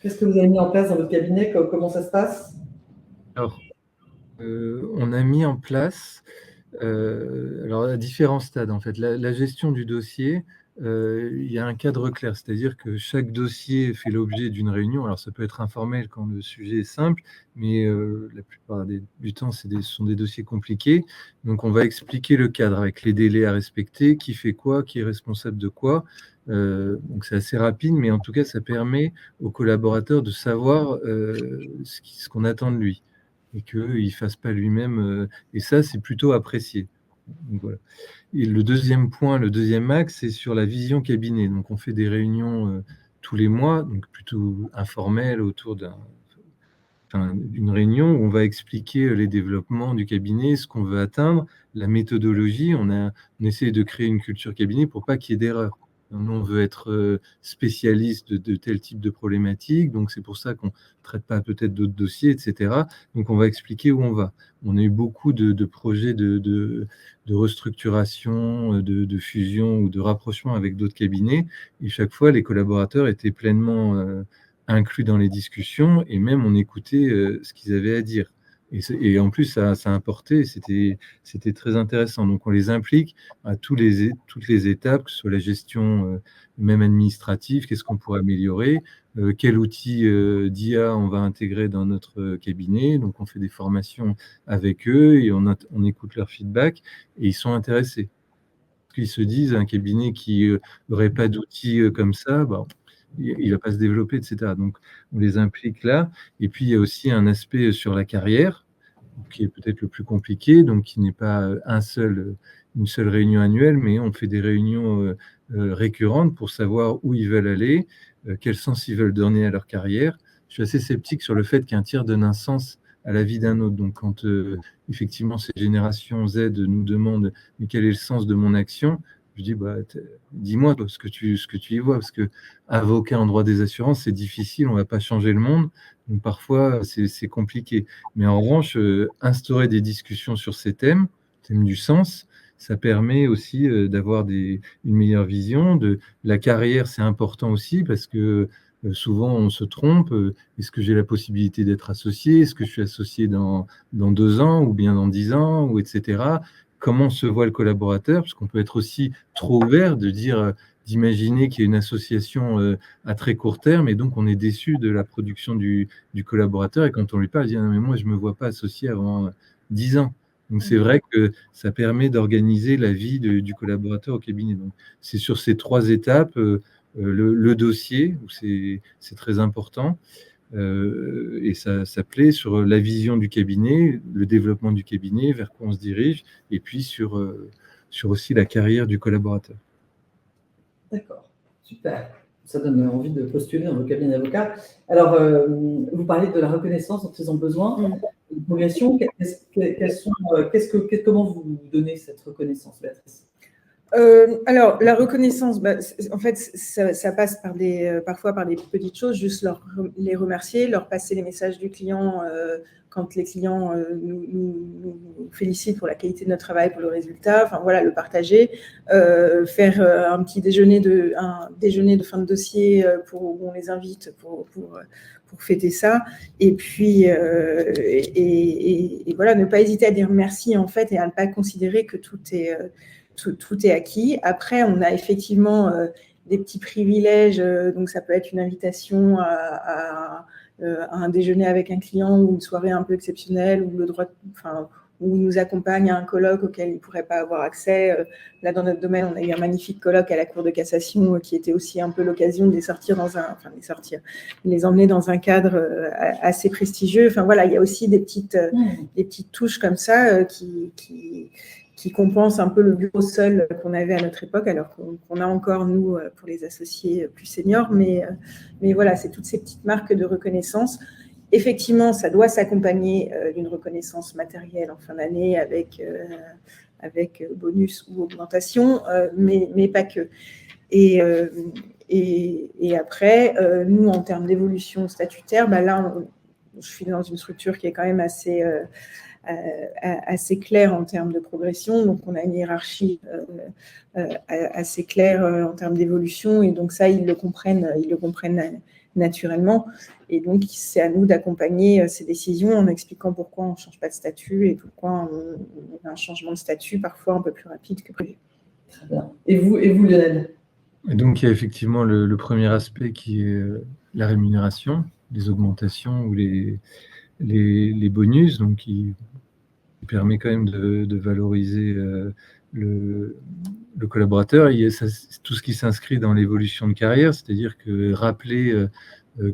qu'est-ce que vous avez mis en place dans votre cabinet? Comment ça se passe? Alors, on a mis en place, alors à différents stades, en fait, la gestion du dossier. Il y a un cadre clair, c'est-à-dire que chaque dossier fait l'objet d'une réunion. Alors, ça peut être informel quand le sujet est simple, mais la plupart du temps, ce sont des dossiers compliqués. Donc, on va expliquer le cadre avec les délais à respecter, qui fait quoi, qui est responsable de quoi. Donc, c'est assez rapide, mais en tout cas, ça permet aux collaborateurs de savoir ce qu'on attend de lui et qu'il ne fasse pas lui-même. Et ça, c'est plutôt apprécié. Donc, voilà. Et le deuxième point, le deuxième axe, c'est sur la vision cabinet. Donc, on fait des réunions tous les mois, donc plutôt informelles, autour d'une réunion où on va expliquer les développements du cabinet, ce qu'on veut atteindre, la méthodologie. On essaie de créer une culture cabinet pour pas qu'il y ait d'erreurs. Nous, on veut être spécialiste de tel type de problématique, donc c'est pour ça qu'on ne traite pas peut-être d'autres dossiers, etc. Donc, on va expliquer où on va. On a eu beaucoup de projets de restructuration, de fusion ou de rapprochement avec d'autres cabinets, et chaque fois, les collaborateurs étaient pleinement inclus dans les discussions, et même on écoutait ce qu'ils avaient à dire. Et en plus, ça importait, c'était très intéressant. Donc, on les implique à toutes les étapes, que ce soit la gestion même administrative, qu'est-ce qu'on pourrait améliorer, quel outil d'IA on va intégrer dans notre cabinet. Donc, on fait des formations avec eux et on écoute leur feedback et ils sont intéressés. Ils se disent, un cabinet qui n'aurait pas d'outils comme ça, bah, il ne va pas se développer, etc. Donc, on les implique là. Et puis, il y a aussi un aspect sur la carrière, qui est peut-être le plus compliqué, donc qui n'est pas une seule réunion annuelle, mais on fait des réunions récurrentes pour savoir où ils veulent aller, quel sens ils veulent donner à leur carrière. Je suis assez sceptique sur le fait qu'un tiers donne un sens à la vie d'un autre. Donc, quand effectivement ces générations Z nous demandent mais quel est le sens de mon action, je dis dis-moi ce que tu y vois, parce que avocat en droit des assurances, c'est difficile, on ne va pas changer le monde, donc parfois c'est compliqué. Mais en revanche, instaurer des discussions sur ces thèmes du sens, ça permet aussi d'avoir une meilleure vision. La carrière, c'est important aussi parce que souvent on se trompe. Est-ce que j'ai la possibilité d'être associé? Est-ce que je suis associé dans 2 ans ou bien dans 10 ans, ou etc. Comment se voit le collaborateur? Parce qu'on peut être aussi trop ouvert d'imaginer qu'il y a une association à très court terme, et donc on est déçu de la production du collaborateur, et quand on lui parle, il dit « Non, mais moi, je ne me vois pas associé avant 10 ans ». Donc, c'est vrai que ça permet d'organiser la vie du collaborateur au cabinet. Donc, c'est sur ces 3 étapes, le dossier, où c'est très important, et ça plaît sur la vision du cabinet, le développement du cabinet, vers quoi on se dirige, et puis sur aussi la carrière du collaborateur. D'accord, super. Ça donne envie de postuler dans le cabinet d'avocat. Alors, vous parlez de la reconnaissance dont ils ont besoin, de progression. Comment vous donnez cette reconnaissance, Béatrice? Alors, la reconnaissance, en fait, ça passe parfois par des petites choses, juste les remercier, leur passer les messages du client quand les clients nous félicitent pour la qualité de notre travail, pour le résultat, enfin voilà, le partager, faire un petit déjeuner de fin de dossier où on les invite pour fêter ça, et puis et voilà, ne pas hésiter à dire merci en fait, et à ne pas considérer que tout est acquis. Après, on a effectivement des petits privilèges, donc ça peut être une invitation à un déjeuner avec un client, ou une soirée un peu exceptionnelle, ou où il nous accompagne à un colloque auquel il ne pourrait pas avoir accès. Là, dans notre domaine, on a eu un magnifique colloque à la Cour de cassation qui était aussi un peu l'occasion de les emmener dans un cadre assez prestigieux. Enfin voilà, il y a aussi des petites touches comme ça qui qui compense un peu le bureau seul qu'on avait à notre époque, alors qu'on a encore, nous, pour les associés plus seniors. Mais voilà, c'est toutes ces petites marques de reconnaissance. Effectivement, ça doit s'accompagner d'une reconnaissance matérielle en fin d'année avec bonus ou augmentation, mais pas que. Et après, nous, en termes d'évolution statutaire, là, je suis dans une structure qui est quand même assez claire en termes de progression. Donc, on a une hiérarchie assez claire en termes d'évolution. Et donc, ça, ils le comprennent naturellement. Et donc, c'est à nous d'accompagner ces décisions en expliquant pourquoi on ne change pas de statut et pourquoi on a un changement de statut parfois un peu plus rapide que prévu. Très bien. Et vous Lionel? Et donc, il y a effectivement le premier aspect qui est la rémunération, les augmentations ou les bonus, donc qui permet quand même de valoriser le collaborateur. Il y a tout ce qui s'inscrit dans l'évolution de carrière, c'est-à-dire que rappeler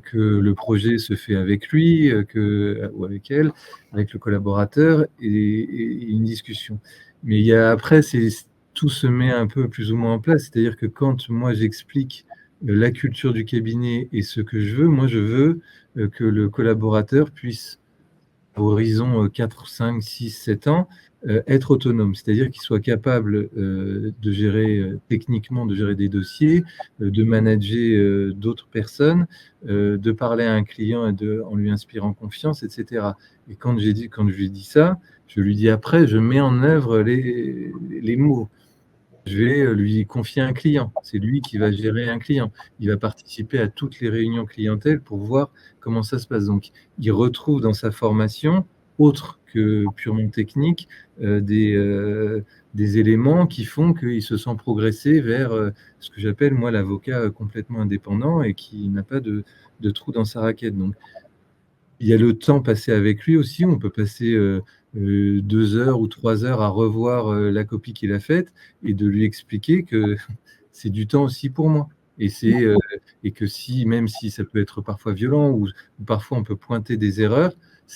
que le projet se fait avec lui ou avec elle, avec le collaborateur, et une discussion. Mais il y a, après, tout se met un peu plus ou moins en place, c'est-à-dire que quand moi j'explique la culture du cabinet et ce que je veux, moi je veux que le collaborateur puisse, à horizon 4, 5, 6, 7 ans, être autonome, c'est-à-dire qu'il soit capable de gérer techniquement, de gérer des dossiers, de manager d'autres personnes, de parler à un client en lui inspirant confiance, etc. Et quand je lui dis ça, je lui dis après, je mets en œuvre les mots. Je vais lui confier un client. C'est lui qui va gérer un client. Il va participer à toutes les réunions clientèle pour voir comment ça se passe. Donc, il retrouve dans sa formation, autre que purement technique, des éléments qui font qu'il se sent progresser vers ce que j'appelle, moi, l'avocat complètement indépendant et qui n'a pas de trou dans sa raquette. Donc, il y a le temps passé avec lui aussi. On peut passer 2 heures ou 3 heures à revoir la copie qu'il a faite et de lui expliquer que c'est du temps aussi pour moi. Et que même si ça peut être parfois violent ou parfois on peut pointer des erreurs,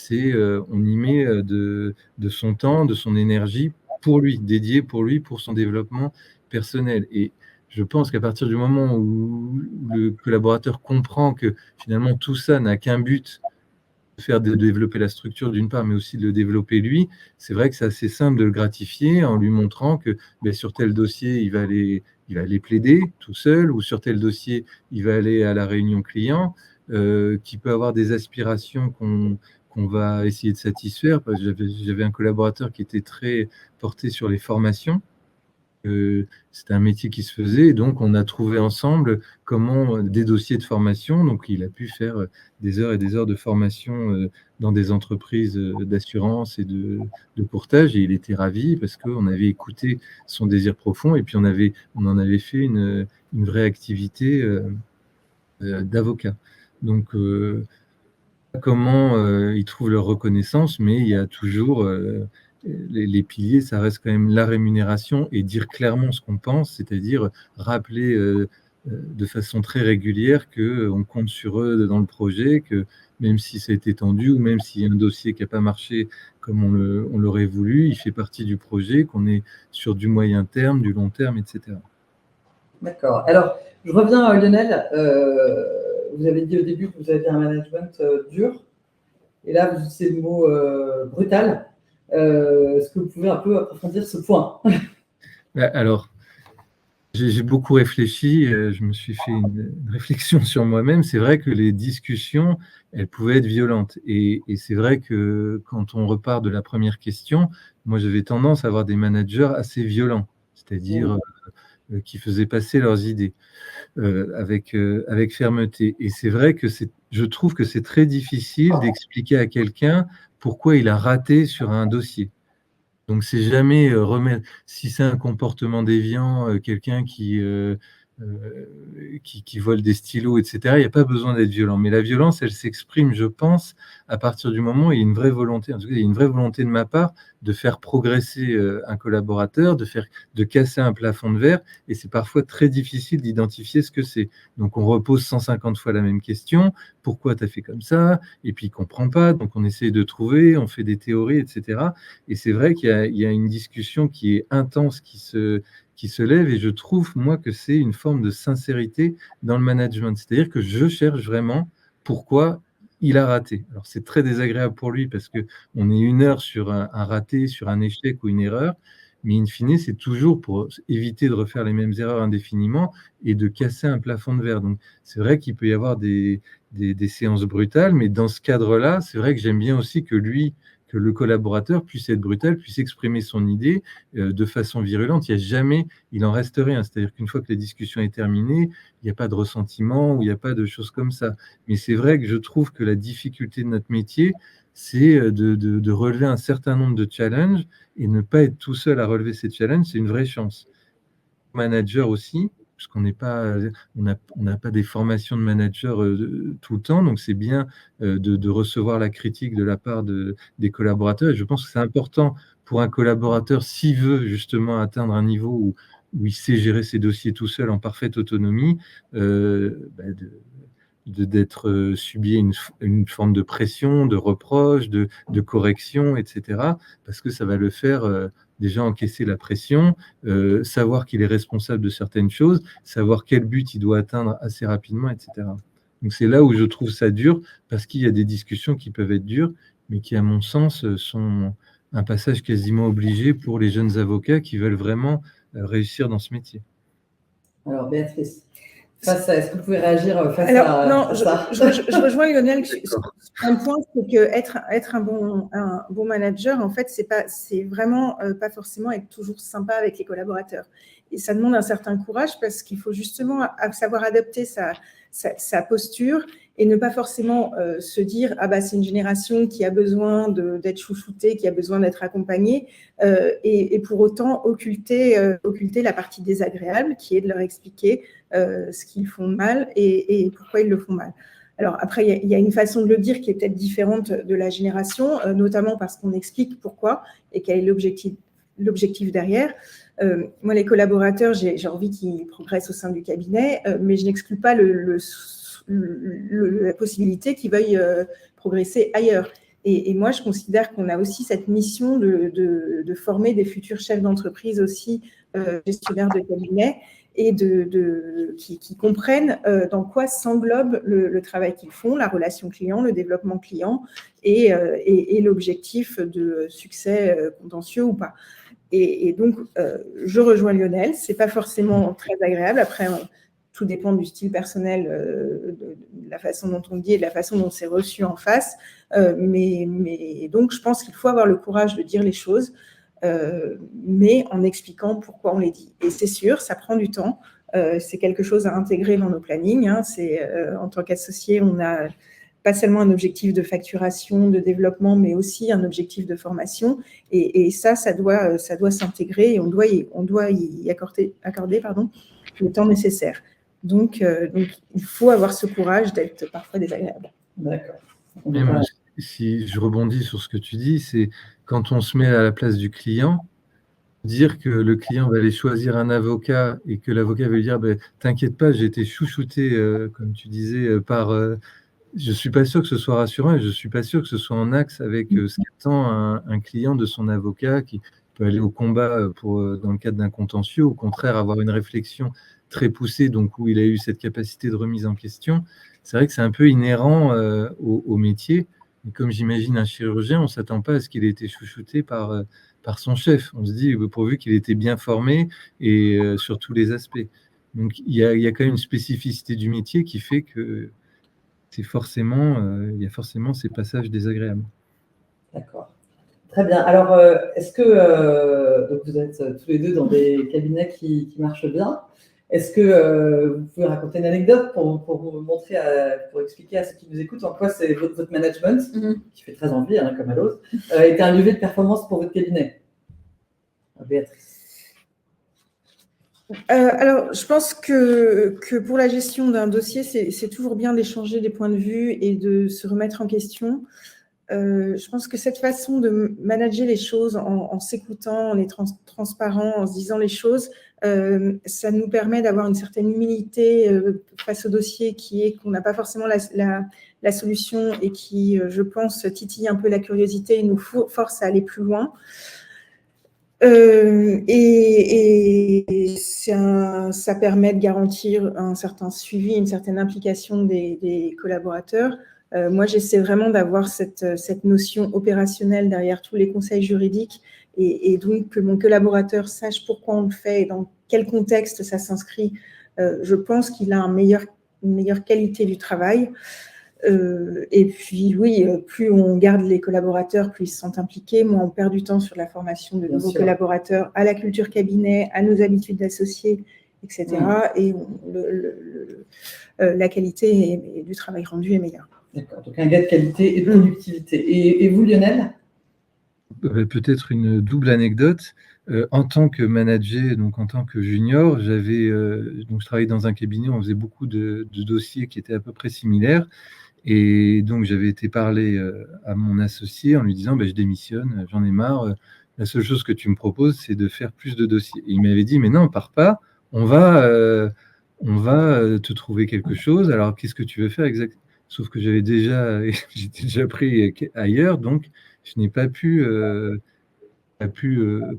on y met de son temps, de son énergie pour lui, dédié pour lui, pour son développement personnel. Et je pense qu'à partir du moment où le collaborateur comprend que finalement tout ça n'a qu'un but, de développer la structure d'une part, mais aussi de le développer lui, c'est vrai que c'est assez simple de le gratifier en lui montrant que sur tel dossier, il va aller plaider tout seul, ou sur tel dossier, il va aller à la réunion client, qui peut avoir des aspirations qu'on va essayer de satisfaire. J'avais un collaborateur qui était très porté sur les formations. C'était un métier qui se faisait, et donc on a trouvé ensemble comment des dossiers de formation, donc il a pu faire des heures et des heures de formation dans des entreprises d'assurance et de courtage, et il était ravi parce qu'on avait écouté son désir profond, et puis on en avait fait une vraie activité d'avocat. Donc comment ils trouvent leur reconnaissance, mais il y a toujours les piliers, ça reste quand même la rémunération et dire clairement ce qu'on pense, c'est-à-dire rappeler de façon très régulière qu'on compte sur eux dans le projet, que même si ça a été tendu ou même s'il y a un dossier qui n'a pas marché comme on l'aurait voulu, il fait partie du projet, qu'on est sur du moyen terme, du long terme, etc. D'accord. Alors, je reviens à Lionel. Vous avez dit au début que vous aviez un management dur, et là, vous utilisez le mot brutal. Est-ce que vous pouvez un peu approfondir ce point? Alors, j'ai beaucoup réfléchi, je me suis fait une réflexion sur moi-même. C'est vrai que les discussions, elles pouvaient être violentes. Et c'est vrai que quand on repart de la première question, moi j'avais tendance à avoir des managers assez violents, c'est-à-dire qui faisaient passer leurs idées avec fermeté. Et c'est vrai que je trouve que c'est très difficile d'expliquer à quelqu'un pourquoi il a raté sur un dossier. Donc, c'est jamais remettre. Si c'est un comportement déviant, quelqu'un qui qui volent des stylos, etc. Il n'y a pas besoin d'être violent. Mais la violence, elle s'exprime, je pense, à partir du moment où il y a une vraie volonté. En tout cas, il y a une vraie volonté de ma part de faire progresser un collaborateur, de casser un plafond de verre. Et c'est parfois très difficile d'identifier ce que c'est. Donc, on repose 150 fois la même question. Pourquoi tu as fait comme ça? Et puis, il ne comprend pas. Donc, on essaie de trouver, on fait des théories, etc. Et c'est vrai qu'il y a une discussion qui est intense, qui se lève, et je trouve, moi, que c'est une forme de sincérité dans le management. C'est-à-dire que je cherche vraiment pourquoi il a raté. Alors, c'est très désagréable pour lui parce qu'on est 1 heure sur un raté, sur un échec ou une erreur, mais in fine, c'est toujours pour éviter de refaire les mêmes erreurs indéfiniment et de casser un plafond de verre. Donc, c'est vrai qu'il peut y avoir des séances brutales, mais dans ce cadre-là, c'est vrai que j'aime bien aussi que le collaborateur puisse être brutal, puisse exprimer son idée de façon virulente. Il en reste rien. C'est-à-dire qu'une fois que la discussion est terminée, il n'y a pas de ressentiment ou il n'y a pas de choses comme ça. Mais c'est vrai que je trouve que la difficulté de notre métier, c'est de relever un certain nombre de challenges et ne pas être tout seul à relever ces challenges, c'est une vraie chance. Manager aussi, parce qu'on n'a pas des formations de manager tout le temps, donc c'est bien de recevoir la critique de la part des collaborateurs. Et je pense que c'est important pour un collaborateur, s'il veut justement atteindre un niveau où il sait gérer ses dossiers tout seul en parfaite autonomie, d'être subi une forme de pression, de reproche, de correction, etc. Parce que ça va le faire déjà encaisser la pression, savoir qu'il est responsable de certaines choses, savoir quel but il doit atteindre assez rapidement, etc. Donc c'est là où je trouve ça dur, parce qu'il y a des discussions qui peuvent être dures, mais qui, à mon sens, sont un passage quasiment obligé pour les jeunes avocats qui veulent vraiment réussir dans ce métier. Alors, Béatrice, est-ce que vous pouvez réagir face à ça? Je rejoins Lionel sur un point, c'est qu'être un bon manager, en fait, c'est vraiment pas forcément être toujours sympa avec les collaborateurs. Et ça demande un certain courage parce qu'il faut justement savoir adapter sa posture et ne pas forcément se dire « Ah bah c'est une génération qui a besoin d'être chouchoutée, qui a besoin d'être accompagnée et pour autant occulter la partie désagréable qui est de leur expliquer ce qu'ils font mal et pourquoi ils le font mal. » Alors après, il y a une façon de le dire qui est peut-être différente de la génération, notamment parce qu'on explique pourquoi et quel est l'objectif derrière. Moi, les collaborateurs, j'ai envie qu'ils progressent au sein du cabinet, mais je n'exclus pas la possibilité qu'ils veuillent progresser ailleurs. Et moi, je considère qu'on a aussi cette mission de former des futurs chefs d'entreprise aussi, gestionnaires de cabinet, et qui comprennent dans quoi s'englobe le travail qu'ils font, la relation client, le développement client et l'objectif de succès contentieux ou pas. Et donc, je rejoins Lionel, c'est pas forcément très agréable. Après, tout dépend du style personnel, de la façon dont on dit et de la façon dont c'est reçu en face. Mais donc, je pense qu'il faut avoir le courage de dire les choses, mais en expliquant pourquoi on les dit. Et c'est sûr, ça prend du temps. C'est quelque chose à intégrer dans nos plannings. En tant qu'associé, on a pas seulement un objectif de facturation, de développement, mais aussi un objectif de formation. Et ça doit s'intégrer et on doit y accorder le temps nécessaire. Donc, il faut avoir ce courage d'être parfois désagréable. D'accord. Si je rebondis sur ce que tu dis, c'est quand on se met à la place du client, dire que le client va aller choisir un avocat et que l'avocat va lui dire t'inquiète pas, j'ai été chouchouté, comme tu disais, par... je ne suis pas sûr que ce soit rassurant et je ne suis pas sûr que ce soit en axe avec ce qu'attend un client de son avocat qui peut aller au combat dans le cadre d'un contentieux, au contraire avoir une réflexion très poussée, donc où il a eu cette capacité de remise en question. C'est vrai que c'est un peu inhérent au métier. Et comme j'imagine un chirurgien, on ne s'attend pas à ce qu'il ait été chouchouté par son chef. On se dit pourvu qu'il était bien formé et sur tous les aspects. Donc il y a quand même une spécificité du métier qui fait que il y a forcément ces passages désagréables. D'accord. Très bien. Alors, est-ce que donc vous êtes tous les deux dans des cabinets qui marchent bien? Est-ce que vous pouvez raconter une anecdote pour vous montrer, pour expliquer à ceux qui nous écoutent en quoi c'est votre management, qui fait très envie, comme à l'autre, était un levier de performance pour votre cabinet? Béatrice. Alors, je pense que pour la gestion d'un dossier, c'est toujours bien d'échanger des points de vue et de se remettre en question. Je pense que cette façon de manager les choses en s'écoutant, en étant transparent, en se disant les choses, ça nous permet d'avoir une certaine humilité face au dossier qui est qu'on n'a pas forcément la solution et qui, je pense, titille un peu la curiosité et nous force à aller plus loin. Et ça permet de garantir un certain suivi, une certaine implication des collaborateurs. Moi, j'essaie vraiment d'avoir cette notion opérationnelle derrière tous les conseils juridiques et donc que mon collaborateur sache pourquoi on le fait et dans quel contexte ça s'inscrit. Je pense qu'il a une meilleure qualité du travail. Et puis, oui, plus on garde les collaborateurs, plus ils se sentent impliqués, moins on perd du temps sur la formation de nouveaux collaborateurs, à la culture cabinet, à nos habitudes d'associés, etc. Et la qualité du travail rendu est meilleure. D'accord, donc un gain de qualité et de productivité. Et vous, Lionel ? Peut-être une double anecdote. En tant que manager, donc en tant que junior, donc je travaillais dans un cabinet où on faisait beaucoup de dossiers qui étaient à peu près similaires. Et donc, j'avais été parler à mon associé en lui disant je démissionne, j'en ai marre. La seule chose que tu me proposes, c'est de faire plus de dossiers. Et il m'avait dit mais non, pars pas, on va te trouver quelque chose. Alors, qu'est-ce que tu veux faire exactement ? Sauf que j'étais déjà pris ailleurs, donc je n'ai pas pu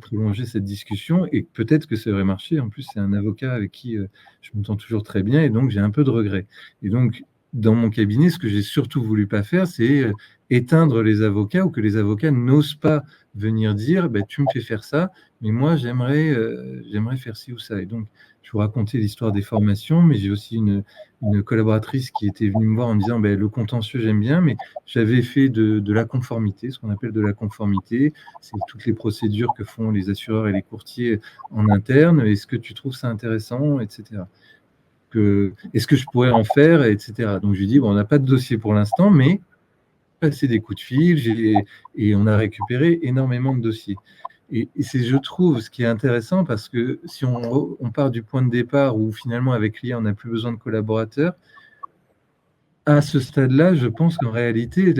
prolonger cette discussion. Et peut-être que ça aurait marché. En plus, c'est un avocat avec qui je m'entends toujours très bien, et donc j'ai un peu de regret. Et donc, dans mon cabinet, ce que j'ai surtout voulu pas faire, c'est éteindre les avocats ou que les avocats n'osent pas venir dire tu me fais faire ça, mais moi j'aimerais faire ci ou ça. Et donc, je vous racontais l'histoire des formations, mais j'ai aussi une collaboratrice qui était venue me voir en me disant le contentieux j'aime bien, mais j'avais fait de la conformité, ce qu'on appelle de la conformité, c'est toutes les procédures que font les assureurs et les courtiers en interne. Est-ce que tu trouves ça intéressant, etc. Est-ce que je pourrais en faire, etc. Donc, je lui dis, on n'a pas de dossier pour l'instant, mais passé des coups de fil, et on a récupéré énormément de dossiers. Et c'est, je trouve, ce qui est intéressant, parce que si on part du point de départ où finalement, avec l'IA, on n'a plus besoin de collaborateurs, à ce stade-là, je pense qu'en réalité,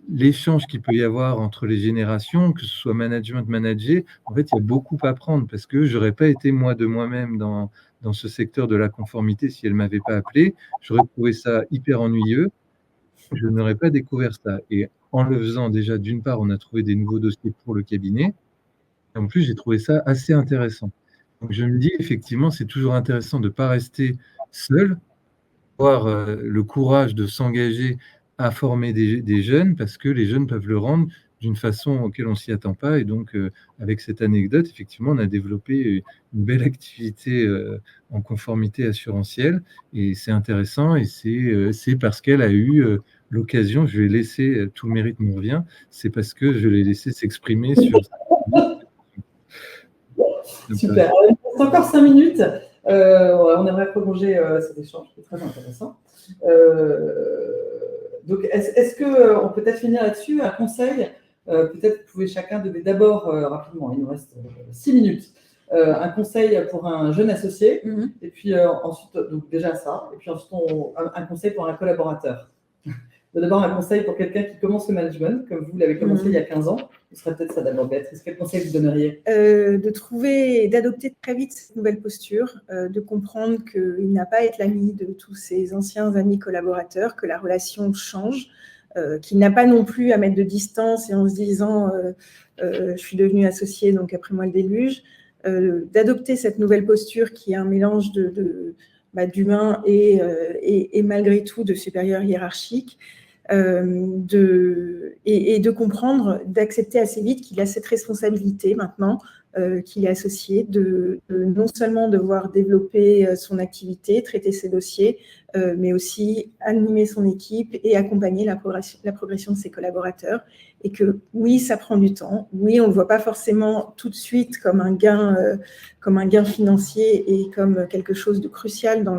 l'échange qu'il peut y avoir entre les générations, que ce soit management, manager, en fait, il y a beaucoup à apprendre, parce que je n'aurais pas été moi de moi-même dans ce secteur de la conformité si elle ne m'avait pas appelé. J'aurais trouvé ça hyper ennuyeux. Je n'aurais pas découvert ça. Et en le faisant, déjà, d'une part, on a trouvé des nouveaux dossiers pour le cabinet. Et en plus, j'ai trouvé ça assez intéressant. Donc, je me dis, effectivement, c'est toujours intéressant de ne pas rester seul, avoir le courage de s'engager à former des jeunes, parce que les jeunes peuvent le rendre d'une façon auquel on ne s'y attend pas. Et donc, avec cette anecdote, effectivement, on a développé une belle activité en conformité assurantielle. Et c'est intéressant, et c'est parce qu'elle a eu l'occasion, je lui ai laissé, tout le mérite me revient, c'est parce que je l'ai laissé s'exprimer sur... Super. Il reste encore 5 minutes. On aimerait prolonger cet échange qui est très intéressant. Donc, est-ce qu'on peut peut-être finir là-dessus? Un conseil, peut-être vous pouvez chacun donner d'abord, rapidement, il nous reste 6 minutes, un conseil pour un jeune associé, et puis ensuite, donc déjà ça, et puis ensuite un conseil pour un collaborateur. D'abord, un conseil pour quelqu'un qui commence le management, comme vous l'avez commencé il y a 15 ans. Ce serait peut-être ça d'abord, Béatrice. Quel conseil vous donneriez ? De trouver et d'adopter très vite cette nouvelle posture, de comprendre qu'il n'a pas à être l'ami de tous ses anciens amis collaborateurs, que la relation change, qu'il n'a pas non plus à mettre de distance et en se disant je suis devenu associé, donc après moi le déluge. D'adopter cette nouvelle posture qui est un mélange d'humain et malgré tout de supérieur hiérarchique. Et de comprendre, d'accepter assez vite qu'il a cette responsabilité maintenant, qu'il est associé, de non seulement devoir développer son activité, traiter ses dossiers, mais aussi animer son équipe et accompagner la progression de ses collaborateurs. Et que oui, ça prend du temps. Oui, on ne le voit pas forcément tout de suite comme un gain financier et comme quelque chose de crucial dans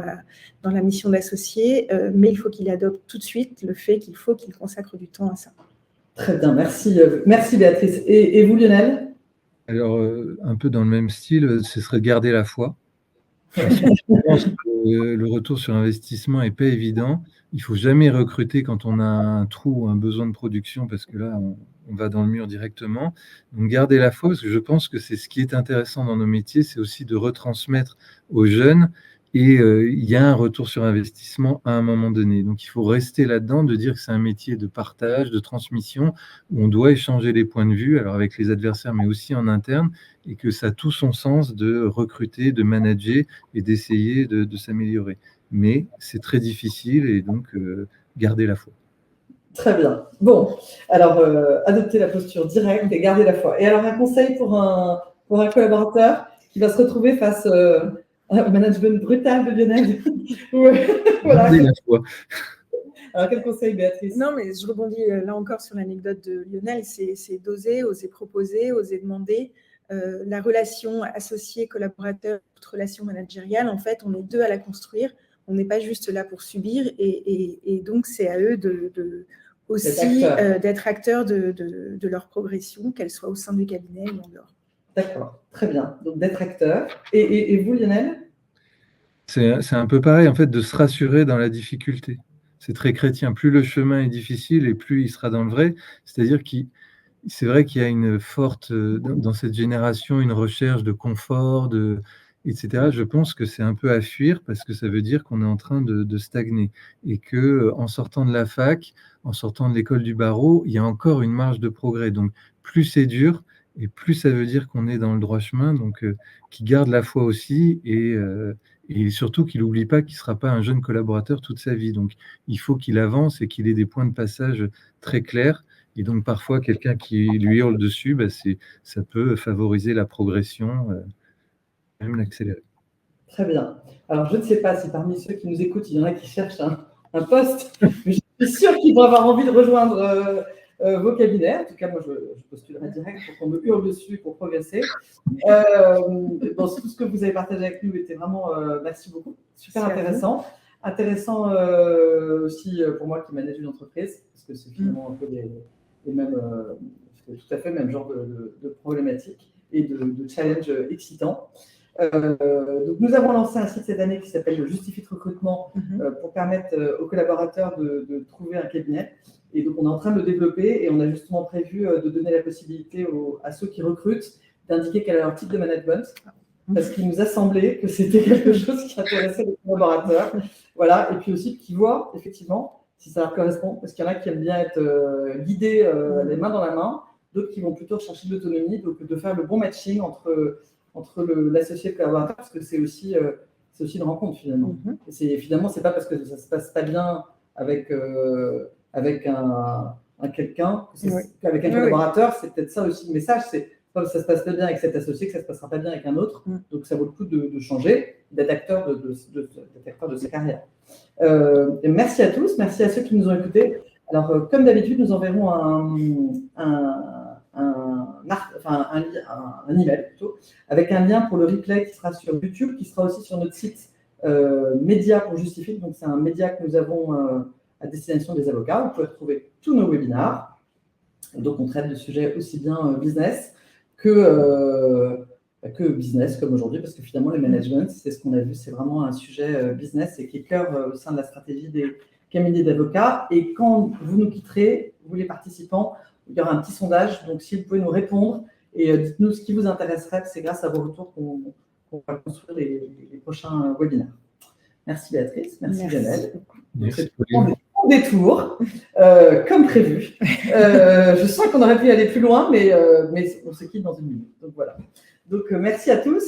la mission d'associé, mais il faut qu'il adopte tout de suite le fait qu'il faut qu'il consacre du temps à ça. Très bien, merci Béatrice. Et vous, Lionel ? Alors, un peu dans le même style, ce serait garder la foi. Parce que je pense que le retour sur investissement n'est pas évident. Il ne faut jamais recruter quand on a un trou ou un besoin de production, parce que là, on va dans le mur directement. Donc, garder la foi, parce que je pense que c'est ce qui est intéressant dans nos métiers, c'est aussi de retransmettre aux jeunes. Et il y a un retour sur investissement à un moment donné. Donc, il faut rester là-dedans, de dire que c'est un métier de partage, de transmission, où on doit échanger les points de vue, alors avec les adversaires, mais aussi en interne, et que ça a tout son sens de recruter, de manager et d'essayer de s'améliorer. Mais c'est très difficile et donc garder la foi. Très bien. Bon, alors adopter la posture directe et garder la foi. Et alors un conseil pour un collaborateur qui va se retrouver face au management brutal de Lionel. Voilà. Garder la foi. Alors quel conseil, Béatrice? Non, mais je rebondis là encore sur l'anecdote de Lionel, c'est d'oser, oser proposer, oser demander. La relation associé-collaborateur, notre relation managériale, en fait, on est deux à la construire. On n'est pas juste là pour subir. Et donc, c'est à eux aussi d'être acteurs de leur progression, qu'elle soit au sein du cabinet ou en dehors. D'accord, très bien. Donc, d'être acteur. Et vous, Lionel? C'est un peu pareil, en fait, de se rassurer dans la difficulté. C'est très chrétien. Plus le chemin est difficile et plus il sera dans le vrai. C'est-à-dire c'est vrai qu'il y a une forte, dans cette génération, une recherche de confort, etc. Je pense que c'est un peu à fuir parce que ça veut dire qu'on est en train de stagner et qu'en sortant de la fac, en sortant de l'école du barreau, il y a encore une marge de progrès. Donc, plus c'est dur et plus ça veut dire qu'on est dans le droit chemin. Donc, qu'il garde la foi aussi et surtout qu'il n'oublie pas qu'il ne sera pas un jeune collaborateur toute sa vie. Donc, il faut qu'il avance et qu'il ait des points de passage très clairs. Et donc, parfois, quelqu'un qui lui hurle dessus, ça peut favoriser la progression, même l'accélérer. Très bien. Alors, je ne sais pas si parmi ceux qui nous écoutent, il y en a qui cherchent un poste, mais je suis sûre qu'ils vont avoir envie de rejoindre vos cabinets. En tout cas, moi, je postulerai direct pour qu'on me hurle dessus pour progresser. Tout ce que vous avez partagé avec nous était vraiment, merci beaucoup, super intéressant. Intéressant aussi pour moi qui manage une entreprise, parce que c'est finalement un peu les mêmes, tout à fait le même genre de problématiques et de challenges excitants. Donc nous avons lancé un site cette année qui s'appelle le Justifit Recrutement pour permettre aux collaborateurs de trouver un cabinet. Et donc on est en train de le développer et on a justement prévu de donner la possibilité à ceux qui recrutent d'indiquer quel est leur type de management, parce qu'il nous a semblé que c'était quelque chose qui intéressait les collaborateurs. Voilà, et puis aussi qu'ils voient effectivement si ça leur correspond, parce qu'il y en a qui aiment bien être guidés les mains dans la main, d'autres qui vont plutôt chercher de l'autonomie, donc de faire le bon matching entre l'associé et le collaborateur, parce que c'est aussi une rencontre finalement. Finalement, c'est pas parce que ça se passe pas bien avec un quelqu'un, qu'avec un collaborateur, c'est peut-être ça aussi le message, c'est pas parce que ça se passe pas bien avec cet associé que ça se passera pas bien avec un autre, donc ça vaut le coup de changer, d'être acteur de sa carrière. Et merci à tous, merci à ceux qui nous ont écoutés. Alors, comme d'habitude, nous enverrons un email plutôt, avec un lien pour le replay qui sera sur YouTube, qui sera aussi sur notre site Média pour Justifit. Donc, c'est un média que nous avons à destination des avocats. Vous pouvez retrouver tous nos webinaires. Donc, on traite de sujets aussi bien business que business comme aujourd'hui, parce que finalement, le management, c'est ce qu'on a vu, c'est vraiment un sujet business et qui est cœur au sein de la stratégie des cabinets d'avocats. Et quand vous nous quitterez, vous les participants, il y aura un petit sondage. Donc, si vous pouvez nous répondre et dites-nous ce qui vous intéresserait, c'est grâce à vos retours qu'on va construire les prochains webinaires. Merci Béatrice, merci Lionel. Merci. Détour, comme prévu. Je sens qu'on aurait pu aller plus loin, mais on se quitte dans une minute. Donc voilà. Donc merci à tous